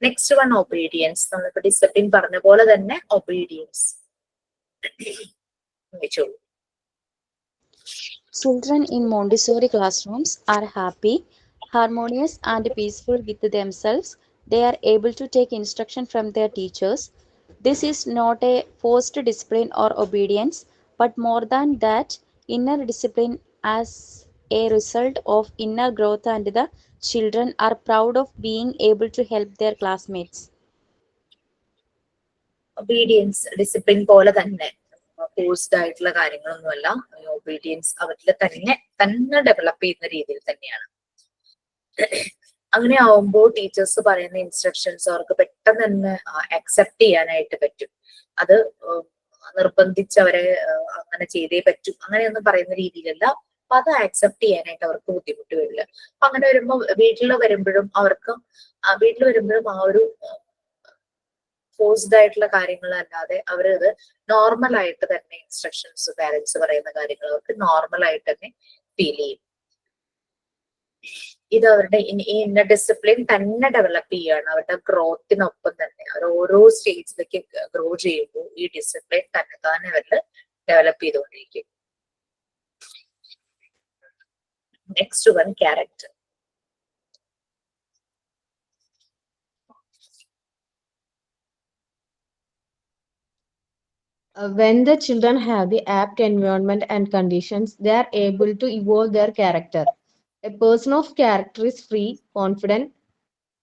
Next one, obedience. നമ്മളിപ്പോ ഡിസിപ്ലിൻ പറഞ്ഞ പോലെ തന്നെ obedience. Children in Montessori classrooms are happy, harmonious, and peaceful with themselves. They are able to take instruction from their teachers. This is not a forced discipline or obedience, but more than that, inner discipline as a result of inner growth, and the children are proud of being able to help their classmates. Obedience discipline പോലെ തന്നെ ഫോഴ്സ്ഡ് ആയിട്ടുള്ള കാര്യങ്ങളൊന്നുമല്ല. ഒബീഡിയൻസ് അവരിൽ തന്നെ ഡെവലപ്പ് ചെയ്യുന്ന രീതിയിൽ തന്നെയാണ്. അങ്ങനെ ആവുമ്പോൾ ടീച്ചേഴ്സ് പറയുന്ന ഇൻസ്ട്രക്ഷൻസ് അവർക്ക് പെട്ടെന്ന് തന്നെ അക്സെപ്റ്റ് ചെയ്യാനായിട്ട് പറ്റും. അത് നിർബന്ധിച്ച് അവരെ അങ്ങനെ ചെയ്തേ പറ്റൂ അങ്ങനെയൊന്നും പറയുന്ന രീതിയിലല്ല. അപ്പൊ അത് ആക്സെപ്റ്റ് ചെയ്യാനായിട്ട് അവർക്ക് ബുദ്ധിമുട്ട് വരില്ല. അപ്പൊ അങ്ങനെ വരുമ്പോൾ വീട്ടിൽ വരുമ്പോഴും ആ ഒരു ഫോഴ്സ്ഡ് ആയിട്ടുള്ള കാര്യങ്ങളല്ലാതെ അവരത് നോർമൽ ആയിട്ട് തന്നെ ഇൻസ്ട്രക്ഷൻസ് പാരന്റ്സ് പറയുന്ന കാര്യങ്ങൾ അവർക്ക് നോർമൽ ആയിട്ട് തന്നെ ഫീൽ ചെയ്യും. ഇത് അവരുടെ ഈ ഇന്നർ ഡിസിപ്ലിൻ തന്നെ ഡെവലപ്പ് ചെയ്യാണ്. അവരുടെ ഗ്രോത്തിനൊപ്പം തന്നെ അവർ ഓരോ സ്റ്റേജിലേക്ക് ഗ്രോ ചെയ്യുമ്പോൾ ഈ ഡിസിപ്ലിൻ തന്നെ അവരിൽ ഡെവലപ്പ് ചെയ്തുകൊണ്ടിരിക്കും. Next one, character. When the children have the apt environment and conditions, they are able to evolve their character. A person of character is free, confident,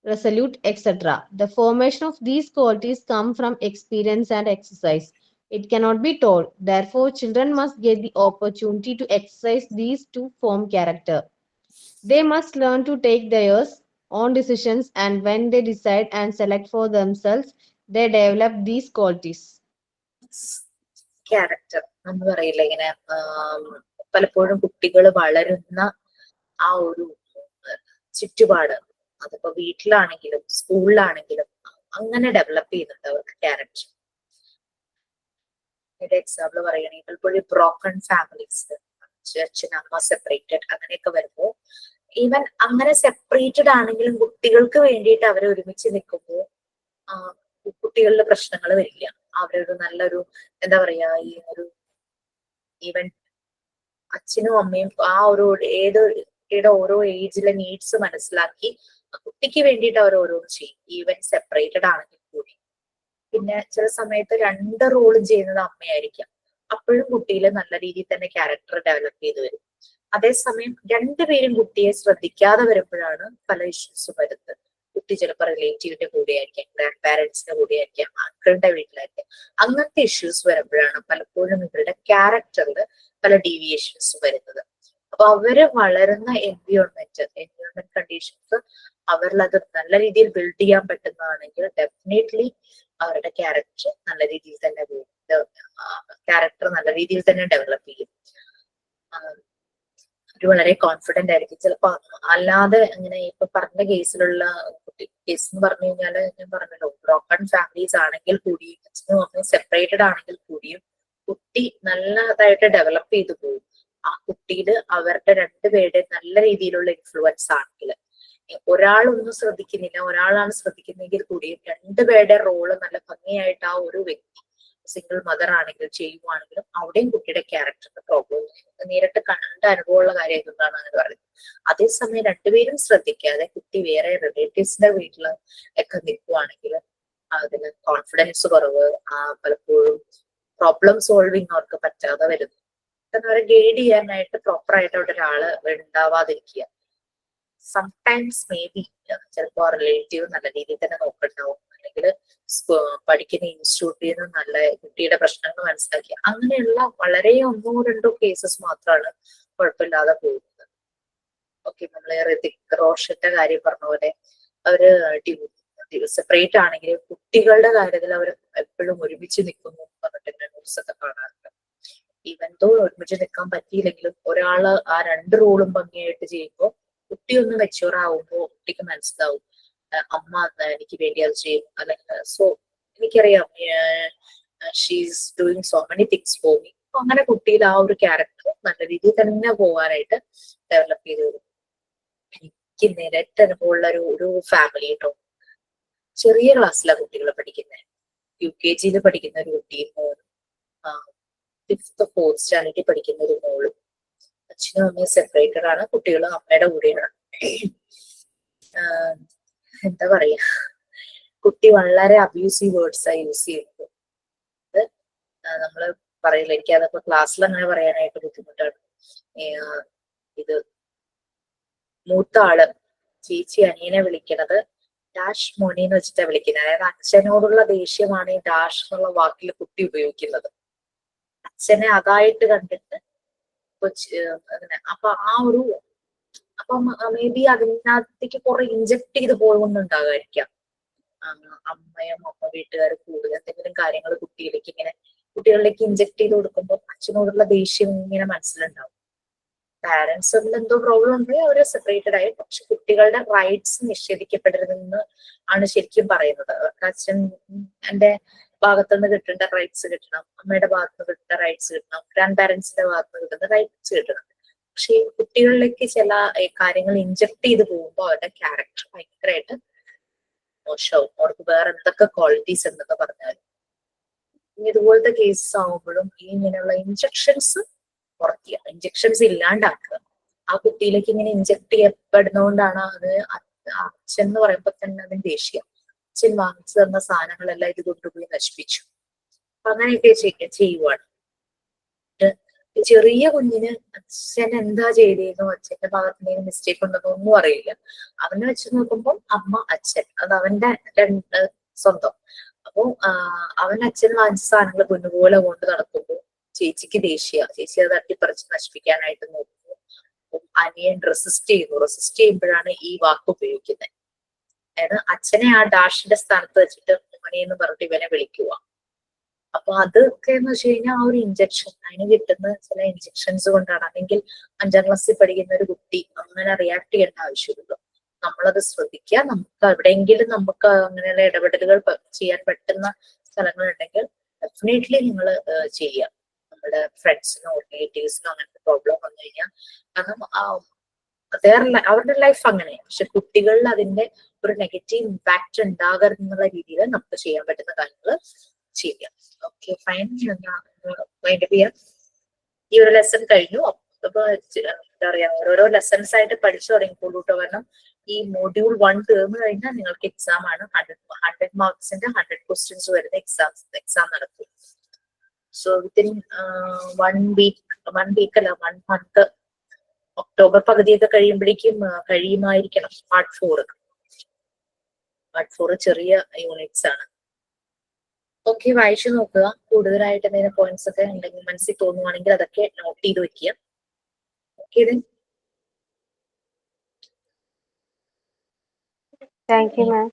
resolute, etc. The formation of these qualities come from experience and exercise. It cannot be told. Therefore, children must get the opportunity to exercise these to form character. They must learn to take their own decisions, and when they decide and select for themselves, they develop these qualities. Character നമ്മൾ പറയില്ല ഇങ്ങനെ, പലപ്പോഴും കുട്ടികൾ വളരുന്ന ആ ഒരു ചുറ്റുപാട്, അതിപ്പോ വീട്ടിലാണെങ്കിലും സ്കൂളിലാണെങ്കിലും അങ്ങനെ ഡെവലപ്പ് ചെയ്യുന്നുണ്ട് അവർക്ക് ക്യാരക്ടർ. എക്സാമ്പിൾ പറയുകയാണെങ്കിൽ പലപ്പോഴും ബ്രോക്കൺ ഫാമിലീസ്, അച്ഛൻ അമ്മ സെപ്പറേറ്റഡ് അങ്ങനെയൊക്കെ വരുമ്പോൾ, ഈവൻ അങ്ങനെ സെപ്പറേറ്റഡ് ആണെങ്കിലും കുട്ടികൾക്ക് വേണ്ടിയിട്ട് അവർ ഒരുമിച്ച് നിൽക്കുമ്പോൾ കുട്ടികളുടെ പ്രശ്നങ്ങൾ വരില്ല. അവരൊരു നല്ലൊരു എന്താ പറയാ, ഈ ഒരു ഈവൻ അച്ഛനും അമ്മയും ആ ഒരു കുട്ടിയുടെ ഓരോ ഏജിലെ നീഡ്സ് മനസ്സിലാക്കി കുട്ടിക്ക് വേണ്ടിയിട്ട് അവർ ഓരോന്ന് ചെയ്യും, ഈവൻ സെപ്പറേറ്റഡ് ആണെങ്കിൽ കൂടി. പിന്നെ ചില സമയത്ത് രണ്ട് റോളും ചെയ്യുന്നത് അമ്മയായിരിക്കാം. അപ്പോഴും കുട്ടിയിൽ നല്ല രീതിയിൽ തന്നെ ക്യാരക്ടർ ഡെവലപ്പ് ചെയ്ത് വരും. അതേസമയം രണ്ടുപേരും കുട്ടിയെ ശ്രദ്ധിക്കാതെ വരുമ്പോഴാണ് പല ഇഷ്യൂസും വരുന്നത്. കുട്ടി ചിലപ്പോൾ റിലേറ്റീവിന്റെ കൂടെ ആയിരിക്കാം, ഗ്രാൻഡ് പാരന്റ്സിന്റെ കൂടെ ആയിരിക്കാം, മക്കളുടെ വീട്ടിലായിരിക്കാം. അങ്ങനത്തെ ഇഷ്യൂസ് വരുമ്പോഴാണ് പലപ്പോഴും ഇവരുടെ ക്യാരക്ടറിൽ പല ഡീവിയേഷൻസ് വരുന്നത്. അപ്പൊ അവര് വളരുന്ന എൻവയോൺമെന്റ് കണ്ടീഷൻസ് അവരിൽ അത് നല്ല രീതിയിൽ ബിൽഡ് ചെയ്യാൻ പറ്റുന്നതാണെങ്കിൽ ഡെഫിനറ്റ്ലി അവരുടെ ക്യാരക്ടർ നല്ല രീതിയിൽ തന്നെ ഡെവലപ്പ് ചെയ്യും. ഒരു വളരെ കോൺഫിഡന്റ് ആയിരിക്കും. ചിലപ്പോ അല്ലാതെ അങ്ങനെ ഇപ്പൊ പറഞ്ഞ കേസിലുള്ള കേസ് എന്ന് പറഞ്ഞു കഴിഞ്ഞാല് ഞാൻ പറഞ്ഞല്ലോ, ബ്രോക്കൺ ഫാമിലീസ് ആണെങ്കിൽ കൂടിയും അച്ഛനും അമ്മയും സെപ്പറേറ്റഡ് ആണെങ്കിൽ കൂടിയും കുട്ടി നല്ലതായിട്ട് ഡെവലപ്പ് ചെയ്തു പോകും. ആ കുട്ടിയിൽ അവരുടെ രണ്ടുപേരുടെ നല്ല രീതിയിലുള്ള ഇൻഫ്ലുവൻസ് ആണെങ്കിൽ, ഒരാളൊന്നും ശ്രദ്ധിക്കുന്നില്ല, ഒരാളാണ് ശ്രദ്ധിക്കുന്നെങ്കിൽ കൂടിയും രണ്ടുപേരുടെ റോള് നല്ല ഭംഗിയായിട്ട് ആ ഒരു വ്യക്തി സിംഗിൾ മദർ ആണെങ്കിൽ ചെയ്യുവാണെങ്കിലും അവിടെയും കുട്ടിയുടെ ക്യാരക്ടറിന്റെ പ്രോബ്ലം നേരിട്ട് കണ്ട അനുഭവമുള്ള കാര്യം എന്താണ് എന്ന് പറയുന്നത്. അതേസമയം രണ്ടുപേരും ശ്രദ്ധിക്കാതെ കുട്ടി വേറെ റിലേറ്റീവ്സിന്റെ വീട്ടില് ഒക്കെ നിൽക്കുവാണെങ്കിൽ അതിന് കോൺഫിഡൻസ് കുറവ്, പലപ്പോഴും പ്രോബ്ലം സോൾവിങ് അവർക്ക് പറ്റാതെ വരുന്നു. അവരെ ഗൈഡ് ചെയ്യാനായിട്ട് പ്രോപ്പർ ആയിട്ട് അവിടെ ഒരാള് ഉണ്ടാവാതിരിക്കുക. സംടൈംസ് മേ ബി ചിലപ്പോ റിലേറ്റീവ് നല്ല രീതിയിൽ തന്നെ നോക്കണ്ടാവും, അല്ലെങ്കിൽ പഠിക്കുന്ന ഇൻസ്റ്റിറ്റ്യൂട്ടിൽ നിന്ന് നല്ല കുട്ടിയുടെ പ്രശ്നങ്ങൾ മനസ്സിലാക്കി, അങ്ങനെയുള്ള വളരെ 1-2 കേസസ് മാത്രമാണ് കുഴപ്പമില്ലാതെ പോകുന്നത്. ഓക്കെ, നമ്മള് ഋതിക് റോഷന്റെ കാര്യം പറഞ്ഞ പോലെ അവര് സെപ്പറേറ്റ് ആണെങ്കിൽ കുട്ടികളുടെ കാര്യത്തിൽ അവർ എപ്പോഴും ഒരുമിച്ച് നിൽക്കുന്നു പറഞ്ഞിട്ട് ന്യൂസ് ഒക്കെ കാണാറുണ്ട്. ഈവൻ ദോ ഒരുമിച്ച് നിൽക്കാൻ പറ്റിയില്ലെങ്കിലും ഒരാള് ആ 2 റോളും ഭംഗിയായിട്ട് ചെയ്യുമ്പോൾ കുട്ടി ഒന്ന് മെച്യൂർ ആവുമ്പോൾ കുട്ടിക്ക് മനസ്സിലാവും അമ്മ എനിക്ക് വേണ്ടി അത് ചെയ്യും, അല്ലെങ്കിൽ സോ എനിക്കറിയാം she's doing so many things for me. അങ്ങനെ കുട്ടിയിൽ ആ ഒരു ക്യാരക്ടർ നല്ല രീതിയിൽ തന്നെ പോകാനായിട്ട് ഡെവലപ്പ് ചെയ്ത് വരും. എനിക്ക് നേരിട്ട് അനുഭവമുള്ള ഒരു ഫാമിലി കേട്ടോ, ചെറിയ ക്ലാസ്സിലാണ് കുട്ടികൾ പഠിക്കുന്നത്. UKG പഠിക്കുന്ന ഒരു കുട്ടിയും മോനും 5th 4th സ്റ്റാൻഡേർഡിൽ പഠിക്കുന്ന ഒരു മോളും. അച്ഛനും അമ്മയും സെപ്പറേറ്റഡ് ആണ്, കുട്ടികളും അമ്മയുടെ കൂടെയാണ്. എന്താ പറയാ, കുട്ടി വളരെ അബ്യൂസീവ് വേർഡ്സാ യൂസ് ചെയ്യുന്നത്. നമ്മള് പറയില്ല, എനിക്ക് അതൊക്കെ ക്ലാസ്സിൽ അങ്ങനെ പറയാനായിട്ട് ബുദ്ധിമുട്ടാണ്. ഇത് മൂത്ത ആള് ചേച്ചി അനിയനെ വിളിക്കണത് ഡാഷ് മോനി എന്ന് വെച്ചിട്ടാ വിളിക്കുന്നത്. അതായത് അച്ഛനോടുള്ള ദേഷ്യമാണ് ഈ ഡാഷ് എന്നുള്ള വാക്കിൽ കുട്ടി ഉപയോഗിക്കുന്നത്. അച്ഛനെ അതായിട്ട് കണ്ടിട്ട് അങ്ങനെ അപ്പൊ മേ ബി അതിനകത്തേക്ക് കുറെ ഇൻജക്ട് ചെയ്ത് പോകുന്നുണ്ടാകാതിരിക്കാം. അമ്മ വീട്ടുകാർ കൂടുതൽ എന്തെങ്കിലും കാര്യങ്ങൾ കുട്ടികളിലേക്ക് ഇൻജക്ട് ചെയ്ത് കൊടുക്കുമ്പോൾ അച്ഛനോടുള്ള ദേഷ്യം ഇങ്ങനെ മനസ്സിലുണ്ടാവും. പാരന്റ്സിൽ എന്തോ പ്രോബ്ലം ഉണ്ടെങ്കിൽ അവര് സെപ്പറേറ്റഡ് ആയി, പക്ഷെ കുട്ടികളുടെ റൈറ്റ്സ് നിഷേധിക്കപ്പെടരുതെന്ന് ആണ് ശരിക്കും പറയുന്നത്. അച്ഛൻ്റെ ഭാഗത്തുനിന്ന് കിട്ടേണ്ട റൈറ്റ്സ് കിട്ടണം, അമ്മയുടെ ഭാഗത്തുനിന്ന് കിട്ടേണ്ട റൈറ്റ്സ് കിട്ടണം, ഗ്രാൻഡ് പാരന്റ്സിന്റെ ഭാഗത്തുനിന്ന് കിട്ടുന്ന റൈറ്റ്സ് കിട്ടണം. പക്ഷെ ഈ കുട്ടികളിലേക്ക് ചില കാര്യങ്ങൾ ഇൻജക്ട് ചെയ്ത് പോകുമ്പോൾ അവരുടെ ക്യാരക്ടർ ഭയങ്കരമായിട്ട് മോശമാവും. അവർക്ക് വേറെ എന്തൊക്കെ ക്വാളിറ്റീസ് ഉണ്ടെന്ന് പറഞ്ഞാലും ഇതുപോലത്തെ കേസസ് ആവുമ്പോഴും ഈ ഇങ്ങനെയുള്ള ഇൻജെക്ഷൻസ് കുറയ്ക്കുക, ഇൻജെക്ഷൻസ് ഇല്ലാണ്ടാക്കുക. ആ കുട്ടിയിലേക്ക് ഇങ്ങനെ ഇൻജെക്ട് ചെയ്യപ്പെടുന്നതുകൊണ്ടാണ് അത് അച്ഛൻ എന്ന് പറയുമ്പോൾ തന്നെ അതിന് ദേഷ്യം. അച്ഛൻ വാങ്ങിച്ചു തന്ന സാധനങ്ങളെല്ലാം ഇത് കൊണ്ടുപോയി നശിപ്പിച്ചു. അപ്പൊ അങ്ങനെയൊക്കെ ചെയ്യുവാണ്. ചെറിയ കുഞ്ഞിന് അച്ഛൻ എന്താ ചെയ്തേന്നോ അച്ഛന്റെ ഭാഗത്ത് എന്തെങ്കിലും മിസ്റ്റേക്ക് ഉണ്ടെന്നോ ഒന്നും അറിയില്ല. അവനെ വെച്ച് നോക്കുമ്പോൾ അമ്മ അച്ഛൻ അത് അവന്റെ സ്വന്തം. അപ്പൊ അവൻ അച്ഛൻ വാങ്ങിച്ച സാധനങ്ങൾ പൊന്നുപോലെ കൊണ്ട് നടക്കുമ്പോൾ ചേച്ചിക്ക് ചേച്ചി അത് തട്ടിപ്പറിച്ച് നശിപ്പിക്കാനായിട്ട് നോക്കുന്നു. അനിയൻ റെസിസ്റ്റ് ചെയ്യുമ്പോഴാണ് ഈ വാക്ക് ഉപയോഗിക്കുന്നത്. അതായത് അച്ഛനെ ആ ഡാഷിന്റെ സ്ഥാനത്ത് വെച്ചിട്ട് ഉമ്മണിയെന്ന് പറഞ്ഞിട്ട് ഇവനെ വിളിക്കുക. അപ്പൊ അതൊക്കെ എന്ന് വെച്ച് കഴിഞ്ഞാൽ ആ ഒരു ഇഞ്ചക്ഷൻ, അതിന് കിട്ടുന്ന ചില ഇഞ്ചക്ഷൻസ് കൊണ്ടാണ്. അല്ലെങ്കിൽ 5ാം ക്ലാസ്സിൽ പഠിക്കുന്ന ഒരു കുട്ടി അങ്ങനെ റിയാക്ട് ചെയ്യേണ്ട ആവശ്യമില്ല. നമ്മളത് ശ്രദ്ധിക്കുക. നമുക്ക് എവിടെയെങ്കിലും നമുക്ക് അങ്ങനെയുള്ള ഇടപെടലുകൾ ചെയ്യാൻ പറ്റുന്ന സ്ഥലങ്ങളുണ്ടെങ്കിൽ ഡെഫിനറ്റ്ലി നിങ്ങൾ ചെയ്യുക. നമ്മുടെ ഫ്രണ്ട്സിനോ റിലേറ്റീവ്സിനോ അങ്ങനത്തെ പ്രോബ്ലം വന്നു കഴിഞ്ഞാൽ, കാരണം അവരുടെ ലൈഫ് അങ്ങനെയാണ്. പക്ഷെ കുട്ടികളിൽ അതിന്റെ ഒരു നെഗറ്റീവ് ഇമ്പാക്ട് ഉണ്ടാകരുതെന്നുള്ള രീതിയിൽ നമുക്ക് ചെയ്യാൻ പറ്റുന്ന കാര്യങ്ങൾ ചെയ്യാം. Okay, fine. വൈൻഡപ്പ് ചെയ്യാം. ഈ ഒരു ലെസൺ കഴിഞ്ഞു. അപ്പൊ എന്താ പറയാ, ഓരോരോ ലെസൺസ് ആയിട്ട് പഠിച്ചു തുടങ്ങിക്കോളൂ കേട്ടോ. കാരണം ഈ മൊഡ്യൂൾ 1 തീർന്നു കഴിഞ്ഞാൽ നിങ്ങൾക്ക് എക്സാം ആണ്. 100 മാർക്സിന്റെ 100 ക്വസ്റ്റ്യൻസ് വരുന്ന എക്സാം നടക്കും. സോ വിത്തിൻ 1 വീക്ക് അല്ല 1 മന്ത്, ഒക്ടോബർ പകുതിയൊക്കെ കഴിയുമായിരിക്കണം പാർട്ട് 4 ചെറിയ യൂണിറ്റ്സ് ആണ്. ഓക്കെ, വായിച്ചു നോക്കുക. കൂടുതലായിട്ട് എന്തെങ്കിലും പോയിന്റ്സ് ഒക്കെ ഉണ്ടെങ്കിൽ മനസ്സിൽ തോന്നുവാണെങ്കിൽ അതൊക്കെ നോട്ട് ചെയ്ത് വെക്കുക. Okay, thank you ma'am.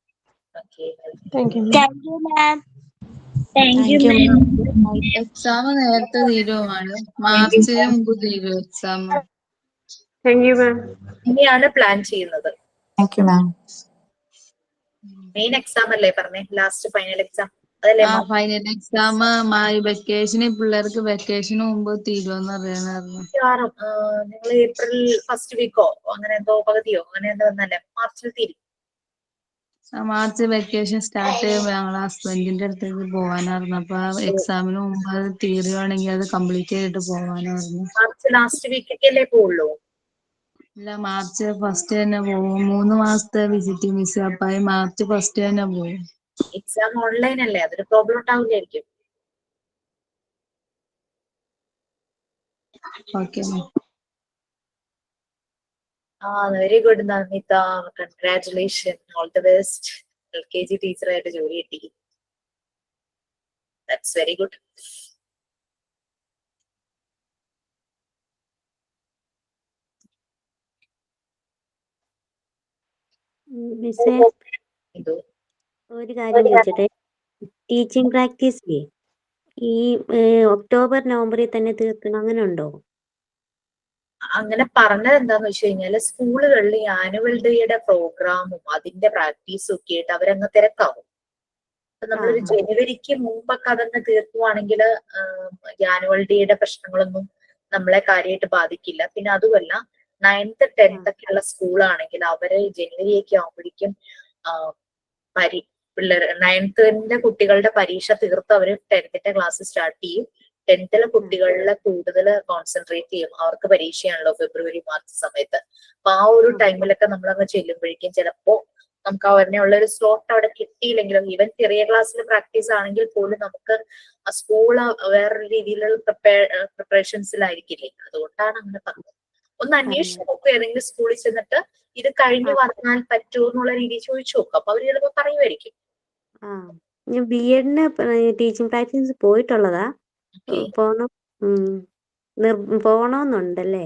Exam നേരത്തെ തീരുവാണ്, മാർച്ചിന് മുമ്പ് തീരും എക്സാം. Thank you ma'am. ഇനിയാണ് പ്ലാൻ ചെയ്യുന്നത്. Thank you ma'am. Main exam അല്ലേ പറഞ്ഞേ, ലാസ്റ്റ് ഫൈനൽ എക്സാം അതല്ലേ? ഫൈനൽ എക്സാം വെക്കേഷന്, പിള്ളേർക്ക് വെക്കേഷന് മുമ്പ് തീരുമെന്ന് അറിയാനായിരുന്നു. നിങ്ങൾ ഏപ്രിൽ ഫസ്റ്റ് വീക്കോ അങ്ങനെ എന്തോ പകുതിയോ അങ്ങനെ എന്തോ വന്നല്ലേ, മാർച്ചിൽ തീരും. മാർച്ച് വെക്കേഷൻ സ്റ്റാർട്ട് ചെയ്യുമ്പോൾ ഞങ്ങൾ ഹസ്ബൻഡിന്റെ അടുത്തേക്ക് പോകാനായിരുന്നു. അപ്പൊ എക്സാമിന് മുമ്പ് അത് തീരുവാണെങ്കിൽ അത് കംപ്ലീറ്റ് ചെയ്തിട്ട് പോകാനായിരുന്നു. മാർച്ച് ലാസ്റ്റ് വീക്കൊക്കെ അല്ലേ പോവുള്ളൂ? ഇല്ല, മാർച്ച് ഫസ്റ്റ് തന്നെ പോകും. 3 മാസത്തെ വിസിറ്റിംഗ് വിസ. അപ്പൊ മാർച്ച് ഫസ്റ്റ് തന്നെ പോകും. എക്സാം ഓൺലൈൻ അല്ലേ, അതൊരു പ്രോബ്ലം ഉണ്ടാവില്ലായിരിക്കും. Okay. Very good Namita, congratulation, all the best. LKG ടീച്ചറായിട്ട് ജോലി കിട്ടി. That's very good. ഒരു കാര്യം ചോദിച്ചോട്ടെ, ടീച്ചിങ് പ്രാക്ടീസ് ഈ ഒക്ടോബർ നവംബറിൽ തന്നെ തീർക്കണം അങ്ങനെ ഉണ്ടോ? അങ്ങനെ പറഞ്ഞത് എന്താന്ന് വെച്ച് കഴിഞ്ഞാല്, സ്കൂളുകളിൽ ഈ ആനുവൽ ഡേയുടെ പ്രോഗ്രാമും അതിന്റെ പ്രാക്ടീസും ഒക്കെ ആയിട്ട് അവരങ്ങ് തിരക്കാവും. അപ്പൊ നമ്മളൊരു ജനുവരിക്ക് മുമ്പൊക്കെ അതങ്ങ് തീർക്കുവാണെങ്കിൽ ആനുവൽ ഡേയുടെ പ്രശ്നങ്ങളൊന്നും നമ്മളെ കാര്യമായിട്ട് ബാധിക്കില്ല. പിന്നെ അതുമല്ല, 9th 10th ഒക്കെ ഉള്ള സ്കൂളാണെങ്കിൽ അവര് ജനുവരി ഒക്കെ ആവുമ്പോഴേക്കും പിള്ളേർ 9th കുട്ടികളുടെ പരീക്ഷ തീർത്ത് അവര് 10th ക്ലാസ് സ്റ്റാർട്ട് ചെയ്യും. 10th കുട്ടികളിലെ കൂടുതൽ കോൺസെൻട്രേറ്റ് ചെയ്യും. അവർക്ക് പരീക്ഷയാണല്ലോ ഫെബ്രുവരി മാർച്ച് സമയത്ത്. അപ്പൊ ആ ഒരു ടൈമിലൊക്കെ നമ്മളങ്ങ് ചെല്ലുമ്പോഴേക്കും ചിലപ്പോ നമുക്ക് അവരിനുള്ള ഒരു സ്ലോട്ട് അവിടെ കിട്ടിയില്ലെങ്കിലും, ഈവൻ ചെറിയ ക്ലാസ്സിൽ പ്രാക്ടീസ് ആണെങ്കിൽ പോലും നമുക്ക് ആ സ്കൂൾ വേറൊരു രീതിയിലുള്ള പ്രിപ്പറേഷൻസിലായിരിക്കില്ലേ. അതുകൊണ്ടാണ് അങ്ങനെ പറഞ്ഞത്. ഒന്ന് അന്വേഷിച്ച് നോക്കുക, ഏതെങ്കിലും സ്കൂളിൽ ചെന്നിട്ട് ഇത് കഴിഞ്ഞ് വന്നാൽ പറ്റുമോ എന്നുള്ള രീതിയിൽ ചോദിച്ചു നോക്കുക. അപ്പൊ അവര് ചിലപ്പോ പറയുമായിരിക്കും. ഞാൻ B.Edന് ടീച്ചിങ് പ്രാക്ടീസ് പോയിട്ടുള്ളതാ. പോകണമെന്നുണ്ടല്ലേ?